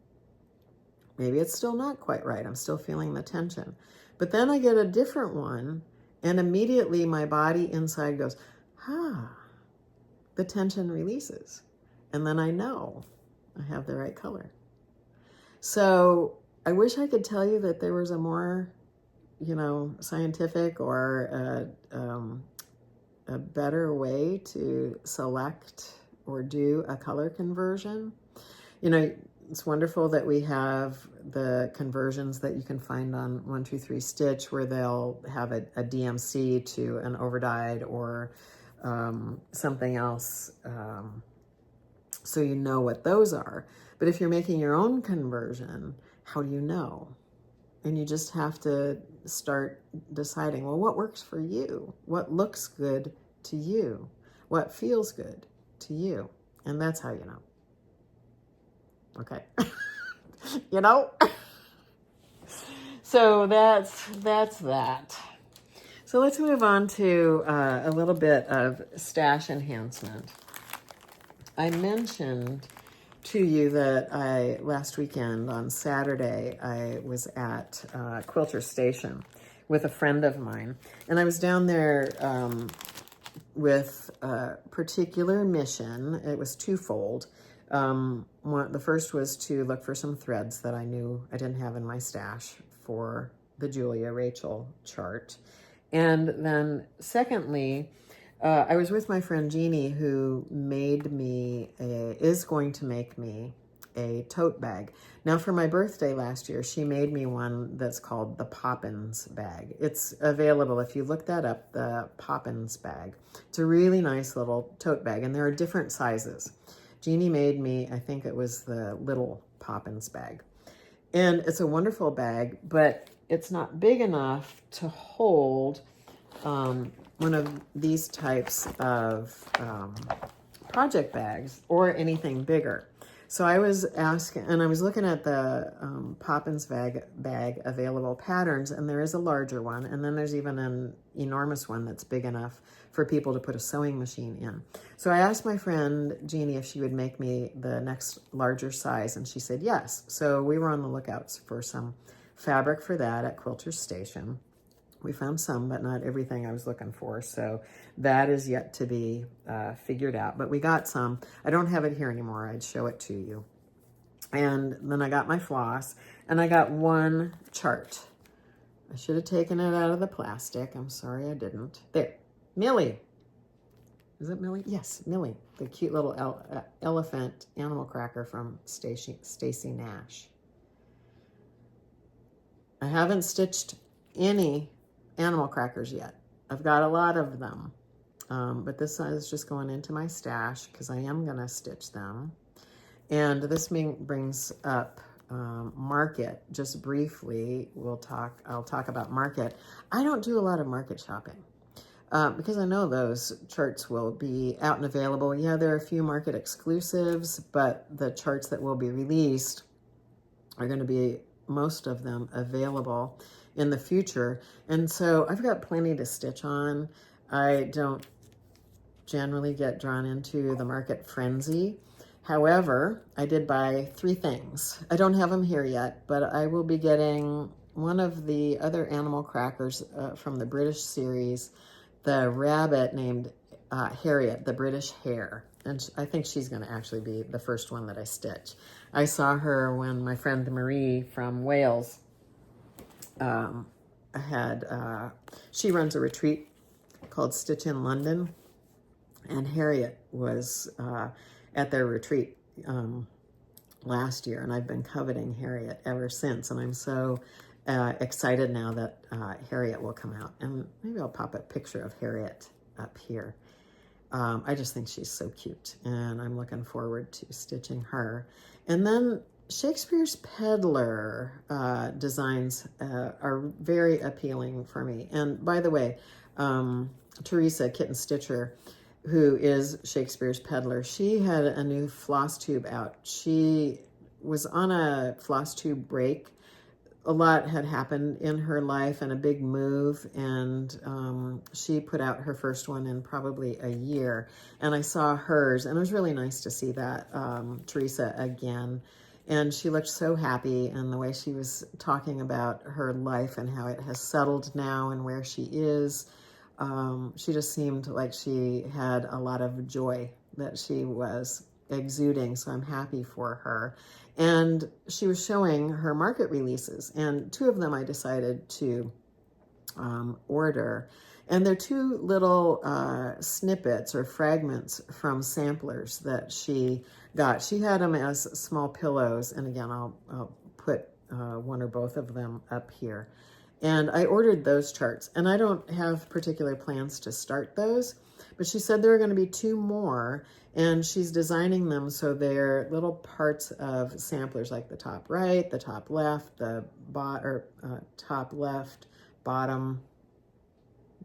Maybe it's still not quite right. I'm still feeling the tension. But then I get a different one, and immediately my body inside goes, the tension releases. And then I know I have the right color. So I wish I could tell you that there was a more, scientific or a better way to select or do a color conversion. It's wonderful that we have the conversions that you can find on 123 Stitch, where they'll have a DMC to an overdyed or something else, so you know what those are. But if you're making your own conversion, how do you know? And you just have to start deciding, well, what works for you? What looks good to you? What feels good to you? And that's how you know. Okay. So that's that. So let's move on to a little bit of stash enhancement. I mentioned to you that last weekend on Saturday, I was at Quilter Station with a friend of mine. And I was down there with a particular mission. It was twofold. The first was to look for some threads that I knew I didn't have in my stash for the Julia Rachel chart. And then secondly, I was with my friend Jeannie, who is going to make me a tote bag. Now, for my birthday last year, she made me one that's called the Poppins bag. It's available if you look that up, the Poppins bag. It's a really nice little tote bag, and there are different sizes. Jeannie made me, I think it was the little Poppins bag. And it's a wonderful bag, but it's not big enough to hold one of these types of project bags or anything bigger. So I was asking, and I was looking at the Poppins bag available patterns, and there is a larger one, and then there's even an enormous one that's big enough for people to put a sewing machine in. So I asked my friend Jeannie if she would make me the next larger size, and she said yes. So we were on the lookout for some fabric for that at Quilter Station. We found some, but not everything I was looking for. So that is yet to be figured out. But we got some. I don't have it here anymore. I'd show it to you. And then I got my floss, and I got one chart. I should have taken it out of the plastic. I'm sorry I didn't. There. Millie. Is it Millie? Yes, Millie. The cute little elephant animal cracker from Stacy Nash. I haven't stitched any animal crackers yet. I've got a lot of them, but this is just going into my stash because I am going to stitch them. And this brings up Market. Just briefly, I'll talk about Market. I don't do a lot of Market shopping. because I know those charts will be out and available. Yeah, there are a few market exclusives, but the charts that will be released are going to be, most of them, available in the future. And so I've got plenty to stitch on. I don't generally get drawn into the market frenzy. However, I did buy 3 things. I don't have them here yet, but I will be getting one of the other animal crackers from the British series, the rabbit named Harriet, the British hare. And I think she's going to actually be the first one that I stitch. I saw her when my friend Marie from Wales she runs a retreat called Stitch in London. And Harriet was at their retreat last year, and I've been coveting Harriet ever since. And I'm so excited now that Harriet will come out. And maybe I'll pop a picture of Harriet up here. I just think she's so cute, and I'm looking forward to stitching her. And then Shakespeare's Peddler designs are very appealing for me. And by the way, Theresa, Kitten Stitcher, who is Shakespeare's Peddler, she had a new FlossTube out. She was on a FlossTube break. A lot had happened in her life and a big move, and she put out her first one in probably a year. And I saw hers, and it was really nice to see that, Theresa again. And she looked so happy, and the way she was talking about her life and how it has settled now and where she is. She just seemed like she had a lot of joy that she was exuding, so I'm happy for her. And she was showing her market releases, and 2 of them I decided to order. And they're 2 little snippets or fragments from samplers that she got. She had them as small pillows, and again, I'll put one or both of them up here. And I ordered those charts, and I don't have particular plans to start those, but she said there are going to be 2 more, and she's designing them so they're little parts of samplers, like the top right, the top left, the top left, bottom.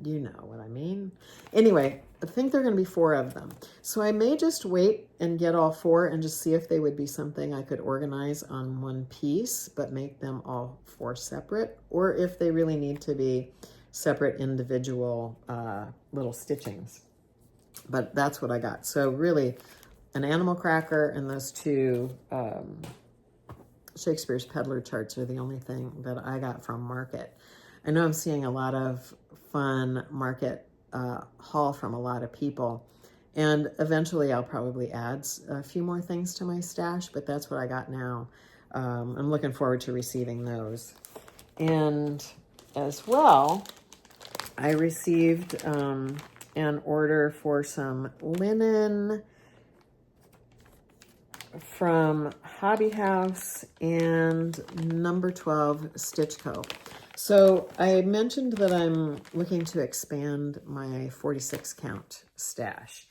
You know what I mean. Anyway, I think there are going to be 4 of them. So I may just wait and get all 4 and just see if they would be something I could organize on one piece, but make them all 4 separate, or if they really need to be separate individual little stitchings. But that's what I got. So really, an animal cracker and those 2 Shakespeare's Peddler charts are the only thing that I got from market. I know I'm seeing a lot of fun market haul from a lot of people, and eventually I'll probably add a few more things to my stash, but that's what I got now. I'm looking forward to receiving those. And as well, I received an order for some linen from Hobby House and number 12 Stitch Co. So I mentioned that I'm looking to expand my 46 count stash,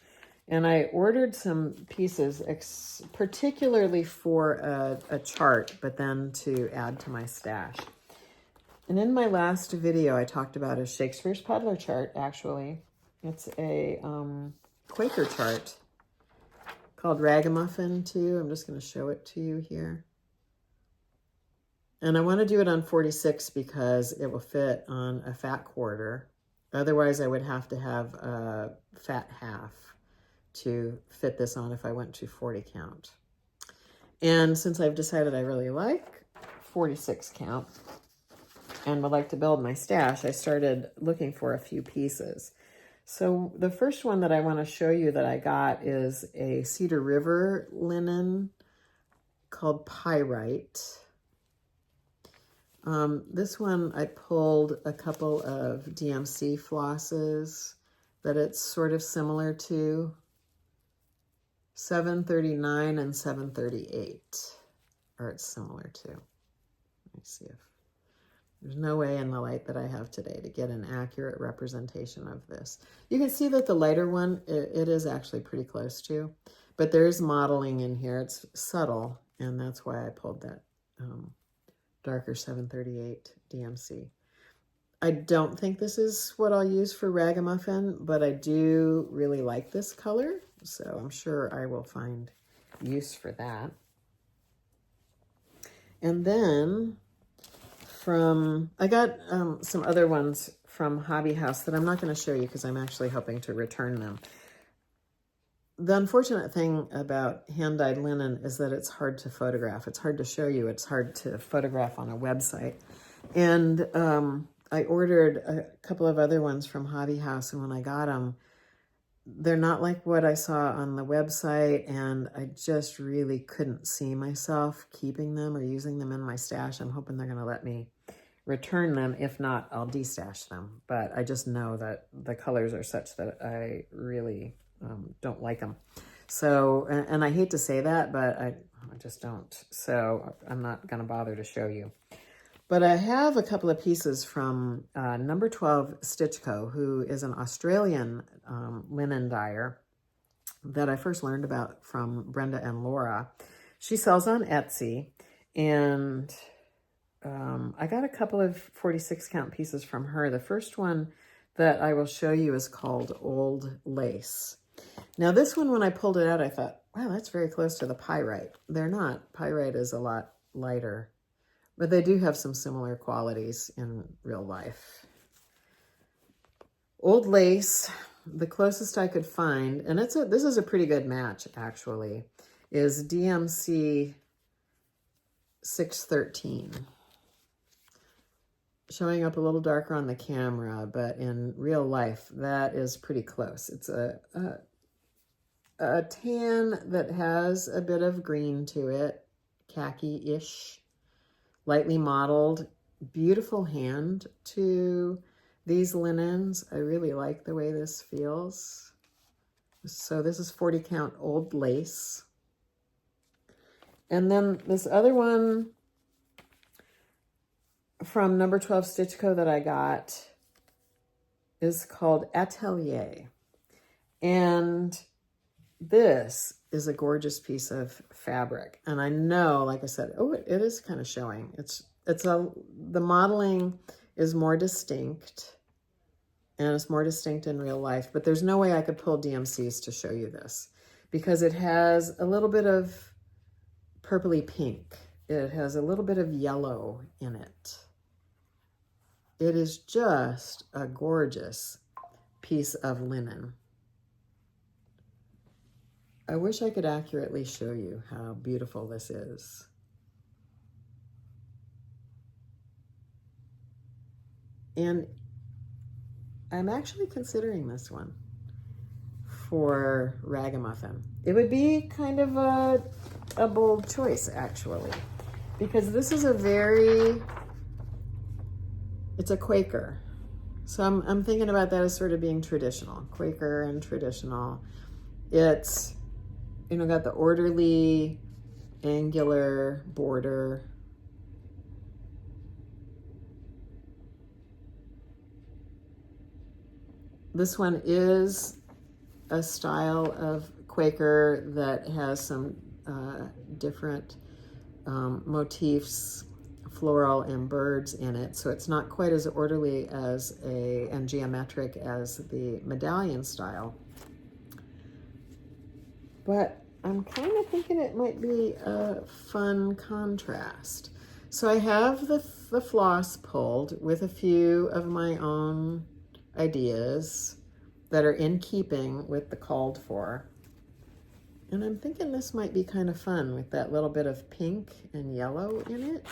and I ordered some pieces particularly for a chart, but then to add to my stash. And in my last video, I talked about a Shakespeare's Peddler chart, actually. It's a Quaker chart called Ragamuffin too. I'm just going to show it to you here. And I want to do it on 46 because it will fit on a fat quarter. Otherwise, I would have to have a fat half to fit this on if I went to 40 count. And since I've decided I really like 46 count and would like to build my stash, I started looking for a few pieces. So the first one that I want to show you that I got is a Cedar River linen called Pyrite. This one I pulled a couple of DMC flosses that it's sort of similar to. 739 and 738 are it's similar to. Let me see if there's no way in the light that I have today to get an accurate representation of this. You can see that the lighter one, it is actually pretty close to, but there is modeling in here. It's subtle, and that's why I pulled that darker 738 DMC. I don't think this is what I'll use for Ragamuffin, but I do really like this color, so I'm sure I will find use for that. And then I got some other ones from Hobby House that I'm not going to show you because I'm actually hoping to return them. The unfortunate thing about hand-dyed linen is that it's hard to photograph. It's hard to show you. It's hard to photograph on a website. And I ordered a couple of other ones from Hobby House, and when I got them, they're not like what I saw on the website, and I just really couldn't see myself keeping them or using them in my stash. I'm hoping they're going to let me return them. If not, I'll destash them. But I just know that the colors are such that I really don't like them. So, and I hate to say that, but I just don't. So I'm not going to bother to show you. But I have a couple of pieces from number 12 Stitch Co., who is an Australian linen dyer that I first learned about from Brenda and Laura. She sells on Etsy, and I got a couple of 46 count pieces from her. The first one that I will show you is called Old Lace. Now this one, when I pulled it out, I thought, wow, that's very close to the pyrite. They're not. Pyrite is a lot lighter. But they do have some similar qualities in real life. Old Lace, the closest I could find, and this is a pretty good match actually, is DMC 613. Showing up a little darker on the camera, but in real life, that is pretty close. It's a tan that has a bit of green to it, khaki-ish. Lightly modeled, beautiful hand to these linens. I really like the way this feels. So this is 40 count Old Lace. And then this other one from number 12 Stitch Co. that I got is called Atelier. And this is a gorgeous piece of fabric. And I know, like I said, oh, it is kind of showing. The modeling is more distinct, and it's more distinct in real life, but there's no way I could pull DMCs to show you this because it has a little bit of purpley pink. It has a little bit of yellow in it. It is just a gorgeous piece of linen. I wish I could accurately show you how beautiful this is. And I'm actually considering this one for Ragamuffin. It would be kind of a bold choice, actually, because this is it's a Quaker. So I'm thinking about that as sort of being traditional, Quaker and traditional. It's, got the orderly, angular border. This one is a style of Quaker that has some different motifs, floral and birds in it. So it's not quite as orderly and geometric as the medallion style. But I'm kind of thinking it might be a fun contrast. So I have the floss pulled with a few of my own ideas that are in keeping with the called for. And I'm thinking this might be kind of fun with that little bit of pink and yellow in it.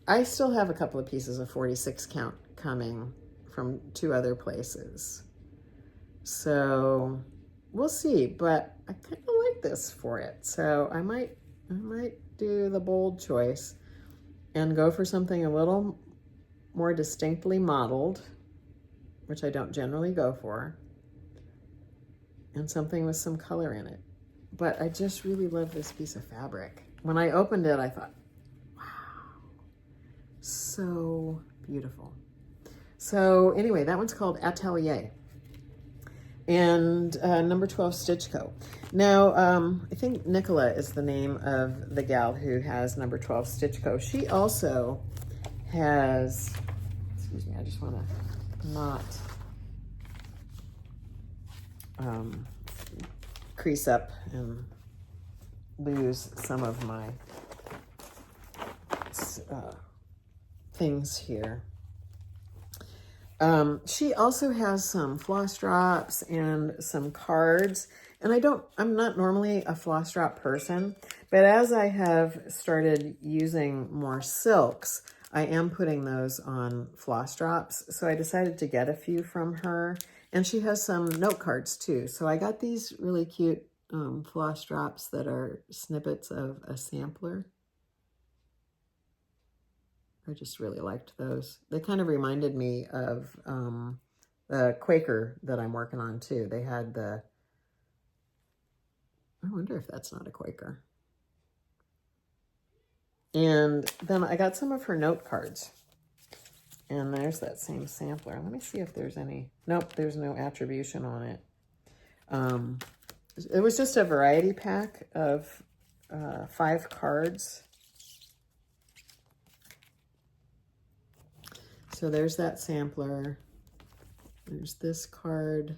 I still have a couple of pieces of 46 count coming from 2 other places. So we'll see, but I kind of like this for it. So I might do the bold choice and go for something a little more distinctly modeled, which I don't generally go for, and something with some color in it. But I just really love this piece of fabric. When I opened it, I thought, wow, so beautiful. So anyway, that one's called Atelier. And number 12 Stitch Co. Now, I think Nicola is the name of the gal who has number 12 Stitch Co. She also has excuse me, I just want to not crease up and lose some of my things here. She also has some floss drops and some cards, and I'm not normally a floss drop person, but as I have started using more silks, I am putting those on floss drops. So I decided to get a few from her, and she has some note cards too. So I got these really cute floss drops that are snippets of a sampler. I just really liked those. They kind of reminded me of the Quaker that I'm working on too. They had the, I wonder if that's not a Quaker. And then I got some of her note cards. And there's that same sampler. Let me see if there's any, nope, there's no attribution on it. It was just a variety pack of 5 cards. So there's that sampler. There's this card.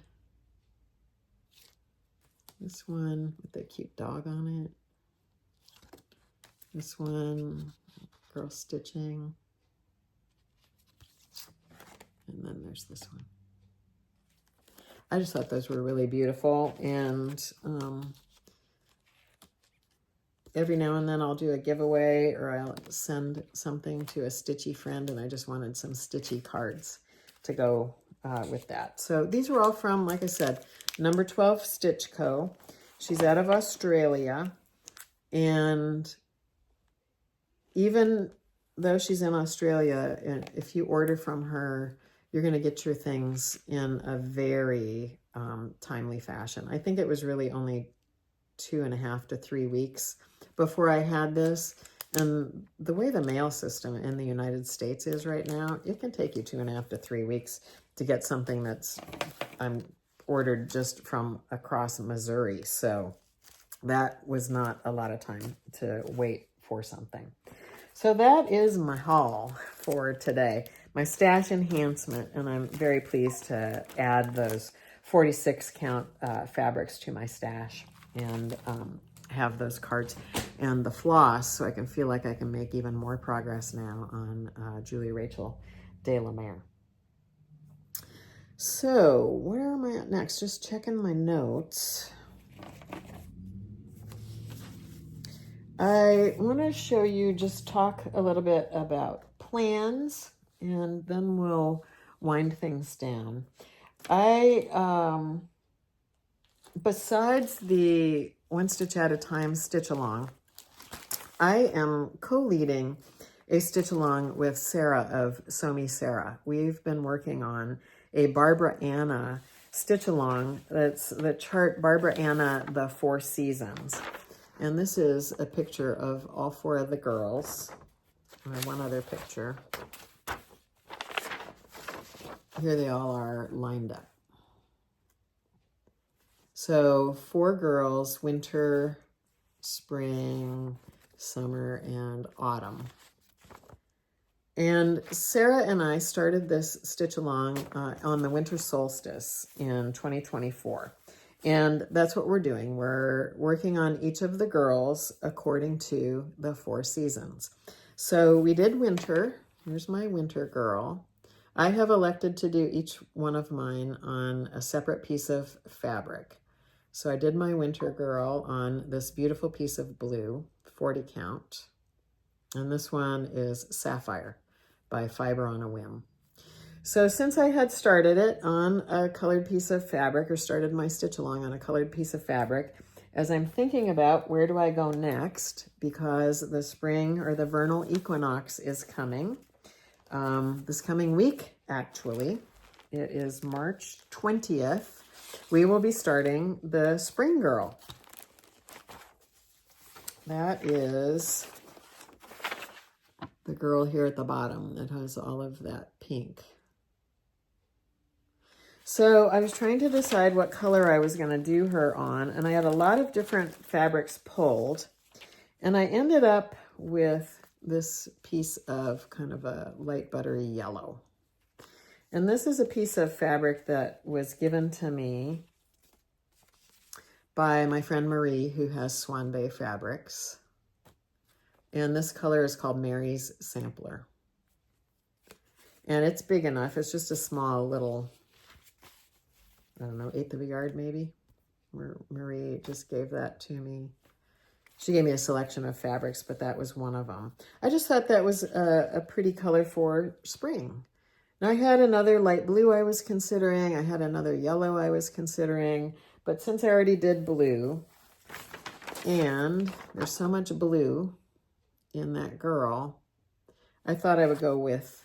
This one with the cute dog on it. This one, girl stitching. And then there's this one. I just thought those were really beautiful. And every now and then I'll do a giveaway or I'll send something to a Stitchy friend, and I just wanted some Stitchy cards to go with that. So these were all from, like I said, number 12 Stitch Co. She's out of Australia, and even though she's in Australia, if you order from her, you're going to get your things in a very timely fashion. I think it was really only 2.5 to 3 weeks before I had this. And the way the mail system in the United States is right now, it can take you 2.5 to 3 weeks to get something that's ordered just from across Missouri. So that was not a lot of time to wait for something. So that is my haul for today, my stash enhancement, and I'm very pleased to add those 46 count fabrics to my stash and have those cards and the floss, so I can feel like I can make even more progress now on Julie Rachel de la Mare. So where am I at next? Just checking my notes. I want to show you, just talk a little bit about plans, and then we'll wind things down. Besides the One Stitch at a Time Stitch Along, I am co-leading a Stitch Along with Sarah of Sew Me Sarah. We've been working on a Barbara Anna Stitch Along. That's the chart Barbara Anna, the 4 Seasons. And this is a picture of all 4 of the girls. I have one other picture. Here they all are lined up. So 4 girls, winter, spring, summer, and autumn. And Sarah and I started this Stitch Along on the winter solstice in 2024. And that's what we're doing. We're working on each of the girls according to the 4 seasons. So we did winter. Here's my winter girl. I have elected to do each one of mine on a separate piece of fabric. So I did my winter girl on this beautiful piece of blue, 40 count. And this one is Sapphire by Fiber on a Whim. So since I had started it on a colored piece of fabric, or started my Stitch Along on a colored piece of fabric, as I'm thinking about where do I go next, because the spring or the vernal equinox is coming, this coming week, actually. It is March 20th. We will be starting the Spring Girl. That is the girl here at the bottom that has all of that pink. So I was trying to decide what color I was going to do her on, and I had a lot of different fabrics pulled, and I ended up with this piece of kind of a light buttery yellow. And this is a piece of fabric that was given to me by my friend Marie, who has Swan Bay Fabrics. And this color is called Mary's Sampler. And it's big enough. It's just a small little, I don't know, 1/8 of a yard maybe. Marie just gave that to me. She gave me a selection of fabrics, but that was one of them. I just thought that was a pretty color for spring. Now, I had another light blue I was considering. I had another yellow I was considering. But since I already did blue, and there's so much blue in that girl, I thought I would go with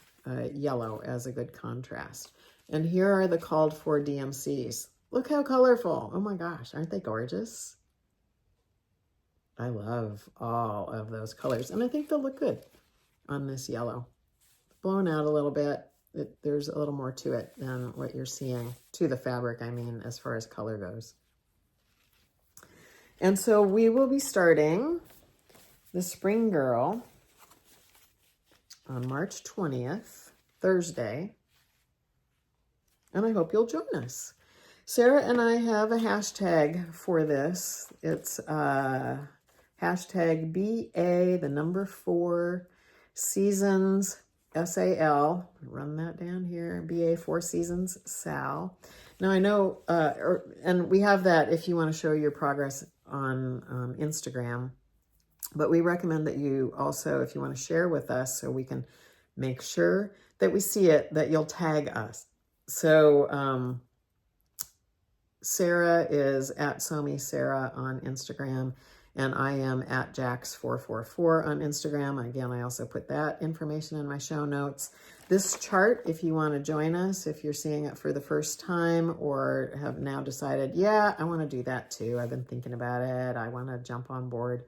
yellow as a good contrast. And here are the called for DMCs. Look how colorful. Oh my gosh, aren't they gorgeous? I love all of those colors. And I think they'll look good on this yellow. Blown out a little bit. There's a little more to it than what you're seeing. To the fabric, I mean, as far as color goes. And so we will be starting the Spring Girl on March 20th, Thursday. And I hope you'll join us. Sarah and I have a hashtag for this. It's hashtag BA, the number 4 seasons, SAL. Run that down here. BA 4 seasons, Sal. Now I know, and we have that if you want to show your progress on Instagram. But we recommend that you also, if you want to share with us so we can make sure that we see it, that you'll tag us. So Sarah is at Somi Sarah on Instagram, and I am at Jax444 on Instagram. Again, I also put that information in my show notes. This chart, if you want to join us, if you're seeing it for the first time or have now decided, yeah, I want to do that too. I've been thinking about it. I want to jump on board,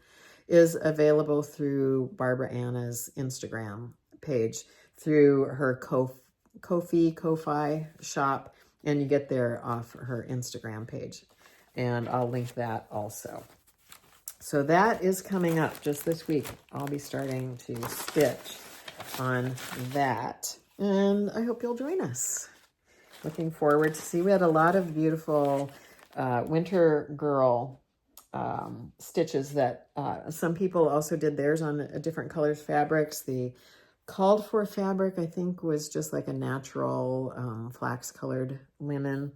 is available through Barbara Anna's Instagram page, through her Ko-fi shop, and you get there off her Instagram page. And I'll link that also. So that is coming up just this week. I'll be starting to stitch on that. And I hope you'll join us. Looking forward to see. We had a lot of beautiful winter girl stitches that some people also did theirs on different colors fabrics. The called for fabric, I think, was just like a natural flax colored linen.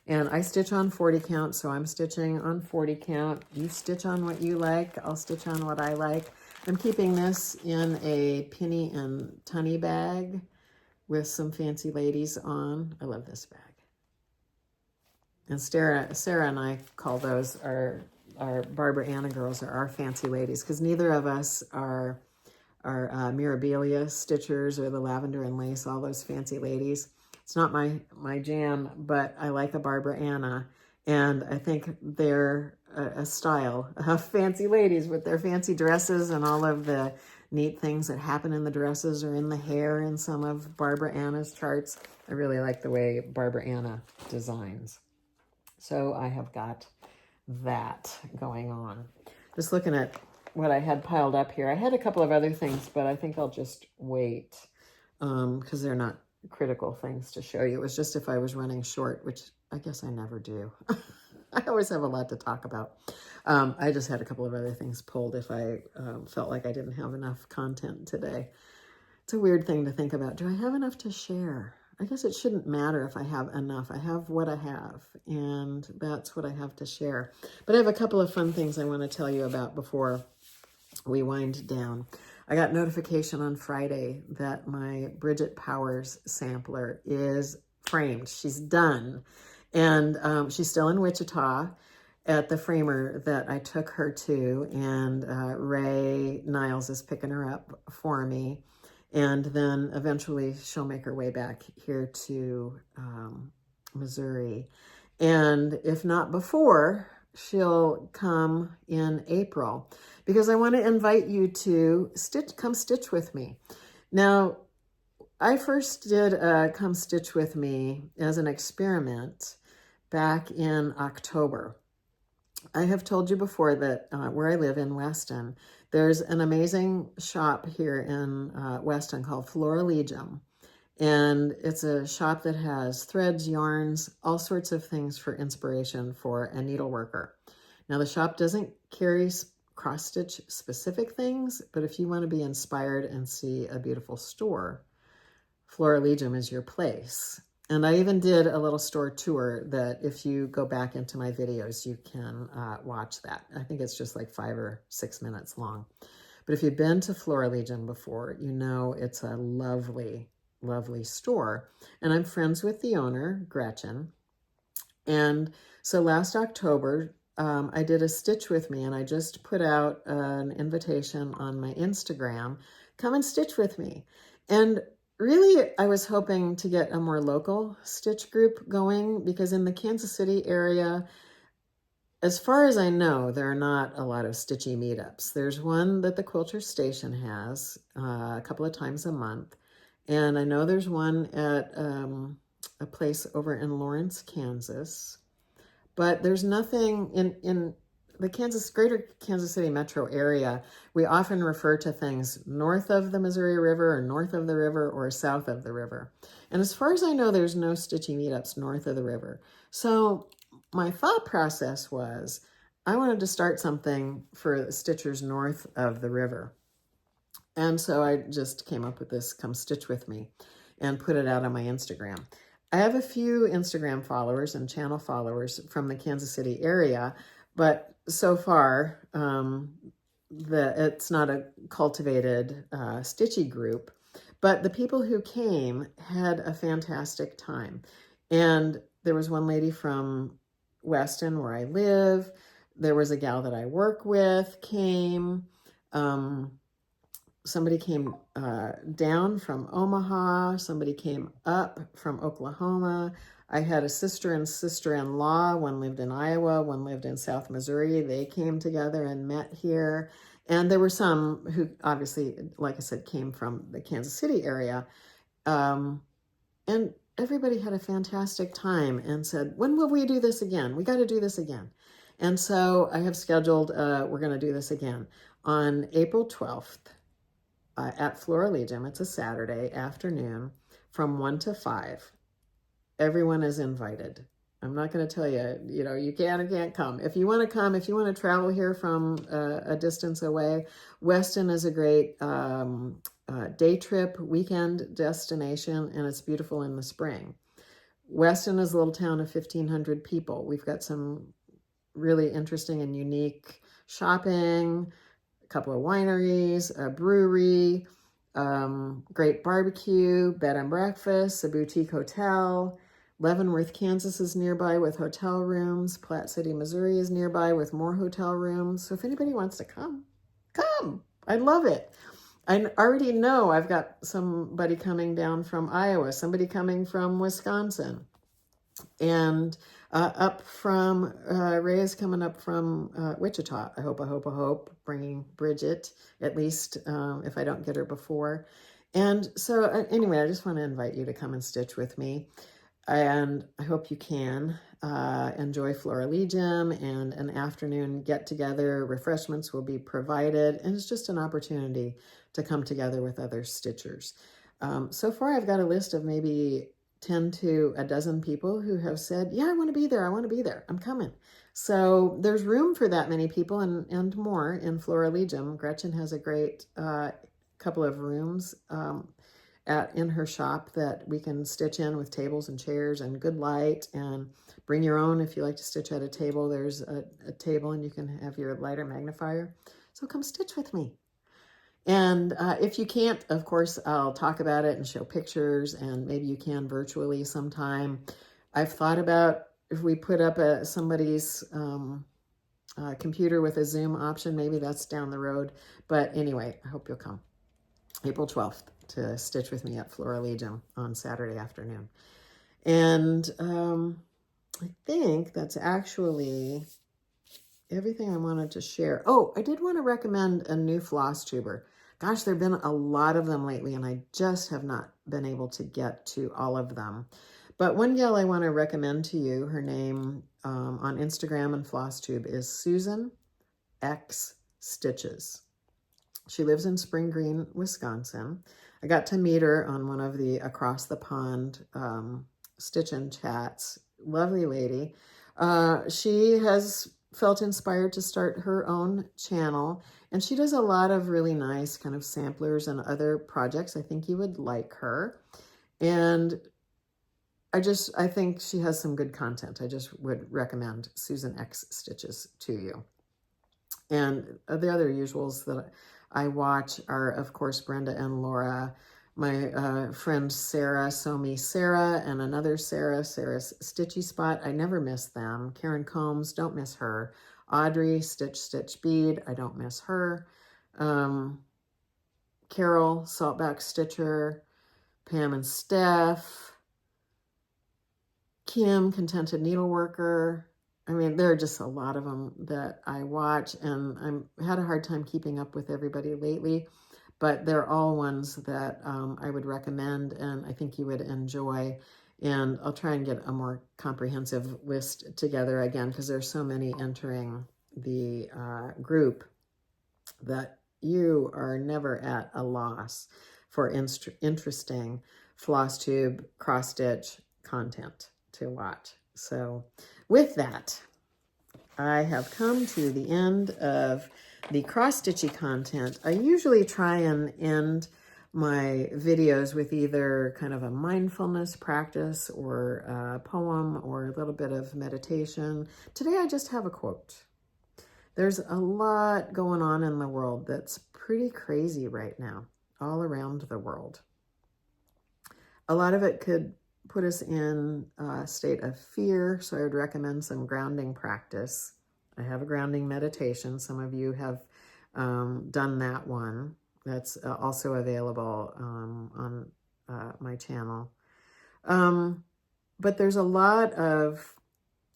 And I stitch on 40 count, so I'm stitching on 40 count. You stitch on what you like. I'll stitch on what I like. I'm keeping this in a Penny and Tunny bag with some fancy ladies on. I love this bag. And Sarah and I call those our Barbara Anna girls, are our fancy ladies, because neither of us are Mirabilia stitchers or the lavender and lace, all those fancy ladies. It's not my jam, but I like a Barbara Anna, and I think they're a style of fancy ladies with their fancy dresses and all of the neat things that happen in the dresses or in the hair in some of Barbara Anna's charts. I really like the way Barbara Anna designs. So I have got that going on. Just looking at what I had piled up here. I had a couple of other things, but I think I'll just wait because they're not critical things to show you. It was just if I was running short, which I guess I never do. I always have a lot to talk about. I just had a couple of other things pulled if I felt like I didn't have enough content today. It's a weird thing to think about. Do I have enough to share? I guess it shouldn't matter if I have enough. I have what I have, and that's what I have to share. But I have a couple of fun things I want to tell you about before we wind down. I got notification on Friday that my Bridget Powers sampler is framed. She's done. And she's still in Wichita at the framer that I took her to. And Ray Niles is picking her up for me. And then eventually she'll make her way back here to Missouri. And if not before, she'll come in April, because I want to invite you to come stitch with me. Now, I first did Come Stitch With Me as an experiment back in October. I have told you before that where I live in Weston, there's an amazing shop here in Weston called Floraligium. And it's a shop that has threads, yarns, all sorts of things for inspiration for a needle worker. Now the shop doesn't carry cross-stitch specific things, but if you want to be inspired and see a beautiful store, Florilegium is your place. And I even did a little store tour that if you go back into my videos, you can watch that. I think it's just like 5 or 6 minutes long. But if you've been to Florilegium before, you know it's a lovely, lovely store. And I'm friends with the owner, Gretchen. And so last October, I did a Stitch with me, and I just put out an invitation on my Instagram, come and stitch with me. And really, I was hoping to get a more local stitch group going, because in the Kansas City area, as far as I know, there are not a lot of stitchy meetups. There's one that the Quilter Station has a couple of times a month. And I know there's one at a place over in Lawrence, Kansas. But there's nothing in the greater Kansas City metro area. We often refer to things north of the Missouri River or north of the river or south of the river. And as far as I know, there's no stitchy meetups north of the river. So my thought process was I wanted to start something for the stitchers north of the river. And so I just came up with this, come stitch with me, and put it out on my Instagram. I have a few Instagram followers and channel followers from the Kansas City area, but so far it's not a cultivated stitchy group. But the people who came had a fantastic time. And there was one lady from Weston, where I live. There was a gal that I work with came. Somebody came down from Omaha. Somebody came up from Oklahoma. I had a sister and sister-in-law. One lived in Iowa, one lived in South Missouri. They came together and met here. And there were some who obviously, like I said, came from the Kansas City area. And everybody had a fantastic time and said, when will we do this again? We got to do this again. And so I have scheduled, we're going to do this again on April 12th. At Florilegium. It's a Saturday afternoon from 1 to 5. Everyone is invited. I'm not going to tell you, you can or can't come. If you want to come, if you want to travel here from a distance away, Weston is a great day trip, weekend destination, and it's beautiful in the spring. Weston is a little town of 1,500 people. We've got some really interesting and unique shopping, couple of wineries, a brewery, great barbecue, bed and breakfast, a boutique hotel. Leavenworth, Kansas is nearby with hotel rooms. Platte City, Missouri is nearby with more hotel rooms. So if anybody wants to come, come. I'd love it. I already know I've got somebody coming down from Iowa, somebody coming from Wisconsin, and up from, Ray is coming up from Wichita. I hope, bringing Bridget, at least if I don't get her before. And so anyway, I just want to invite you to come and stitch with me. And I hope you can enjoy Florilegium and an afternoon get together. Refreshments will be provided. And it's just an opportunity to come together with other stitchers. So far, I've got a list of maybe 10 to a dozen people who have said, yeah, I want to be there. I want to be there. I'm coming. So there's room for that many people and more in Florilegium. Gretchen has a great couple of rooms in her shop that we can stitch in with tables and chairs and good light, and bring your own if you like to stitch at a table. There's a table and you can have your lighter magnifier. So come stitch with me. And if you can't, of course, I'll talk about it and show pictures, and maybe you can virtually sometime. I've thought about if we put up somebody's computer with a Zoom option, maybe that's down the road. But anyway, I hope you'll come. April 12th to stitch with me at Florilegium on Saturday afternoon. And I think that's actually everything I wanted to share. Oh, I did want to recommend a new floss tuber. Gosh, there have been a lot of them lately, and I just have not been able to get to all of them. But one gal I want to recommend to you, her name on Instagram and FlossTube is Susan X Stitches. She lives in Spring Green, Wisconsin. I got to meet her on one of the Across the Pond Stitch-in chats. Lovely lady. She has felt inspired to start her own channel, and she does a lot of really nice kind of samplers and other projects. I think you would like her. And I think she has some good content. I just would recommend Susan X Stitches to you. And the other usuals that I watch are, of course, Brenda and Laura, my friend Sarah, Sarah, and another Sarah, Sarah's Stitchy Spot. I never miss them. Karen Combs, don't miss her. Audrey, Stitch, Stitch, Bead, I don't miss her. Carol, Saltback Stitcher, Pam and Steph, Kim, Contented Needleworker. I mean, there are just a lot of them that I watch, and I had a hard time keeping up with everybody lately, but they're all ones that I would recommend, and I think you would enjoy. And I'll try and get a more comprehensive list together again, because there's so many entering the group that you are never at a loss for interesting FlossTube cross-stitch content to watch. So with that, I have come to the end of the cross-stitchy content. I usually try and end my videos with either kind of a mindfulness practice or a poem or a little bit of meditation. Today I just have a quote. There's a lot going on in the world that's pretty crazy right now, all around the world. A lot of it could put us in a state of fear, so I would recommend some grounding practice. I have a grounding meditation. Some of you have done that one. That's also available on my channel. But there's a lot of,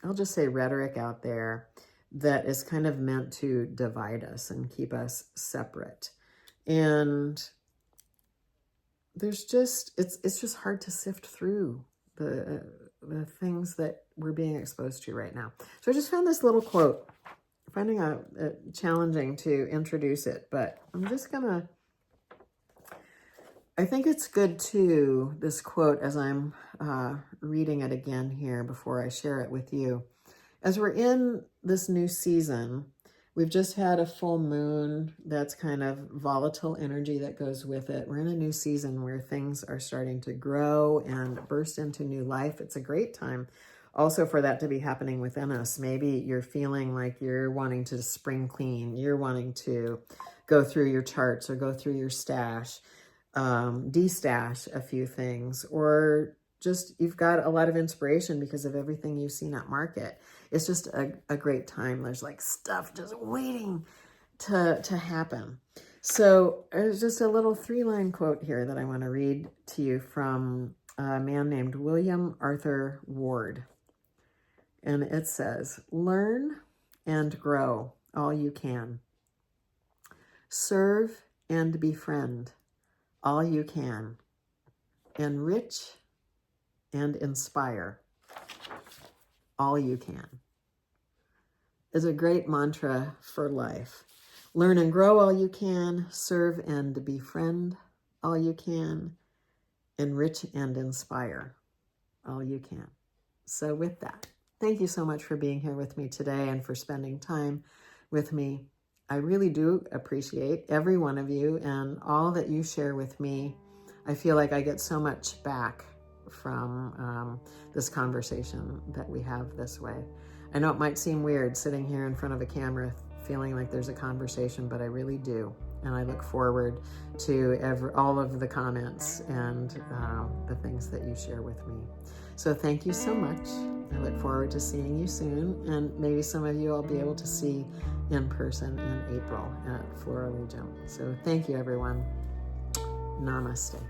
I'll just say, rhetoric out there that is kind of meant to divide us and keep us separate. And there's just, it's just hard to sift through the things that we're being exposed to right now. So I just found this little quote, finding it challenging to introduce it, but I'm just gonna, I think it's good too, this quote, as I'm reading it again here before I share it with you. As we're in this new season, we've just had a full moon. That's kind of volatile energy that goes with it. We're in a new season where things are starting to grow and burst into new life. It's a great time also for that to be happening within us. Maybe you're feeling like you're wanting to spring clean. You're wanting to go through your charts or go through your stash, de-stash a few things, or just you've got a lot of inspiration because of everything you've seen at market. It's just a great time. There's like stuff just waiting to happen. So there's just a little 3-line quote here that I want to read to you from a man named William Arthur Ward. And it says, learn and grow all you can. Serve and befriend all you can. Enrich and inspire all you can. Is a great mantra for life. Learn and grow all you can, serve and befriend all you can, enrich and inspire all you can. So with that, thank you so much for being here with me today and for spending time with me. I really do appreciate every one of you and all that you share with me. I feel like I get so much back from this conversation that we have this way. I know it might seem weird sitting here in front of a camera feeling like there's a conversation, but I really do. And I look forward to all of the comments and the things that you share with me. So thank you so much. I look forward to seeing you soon. And maybe some of you I'll be able to see in person in April at Flora Legion. So thank you, everyone. Namaste.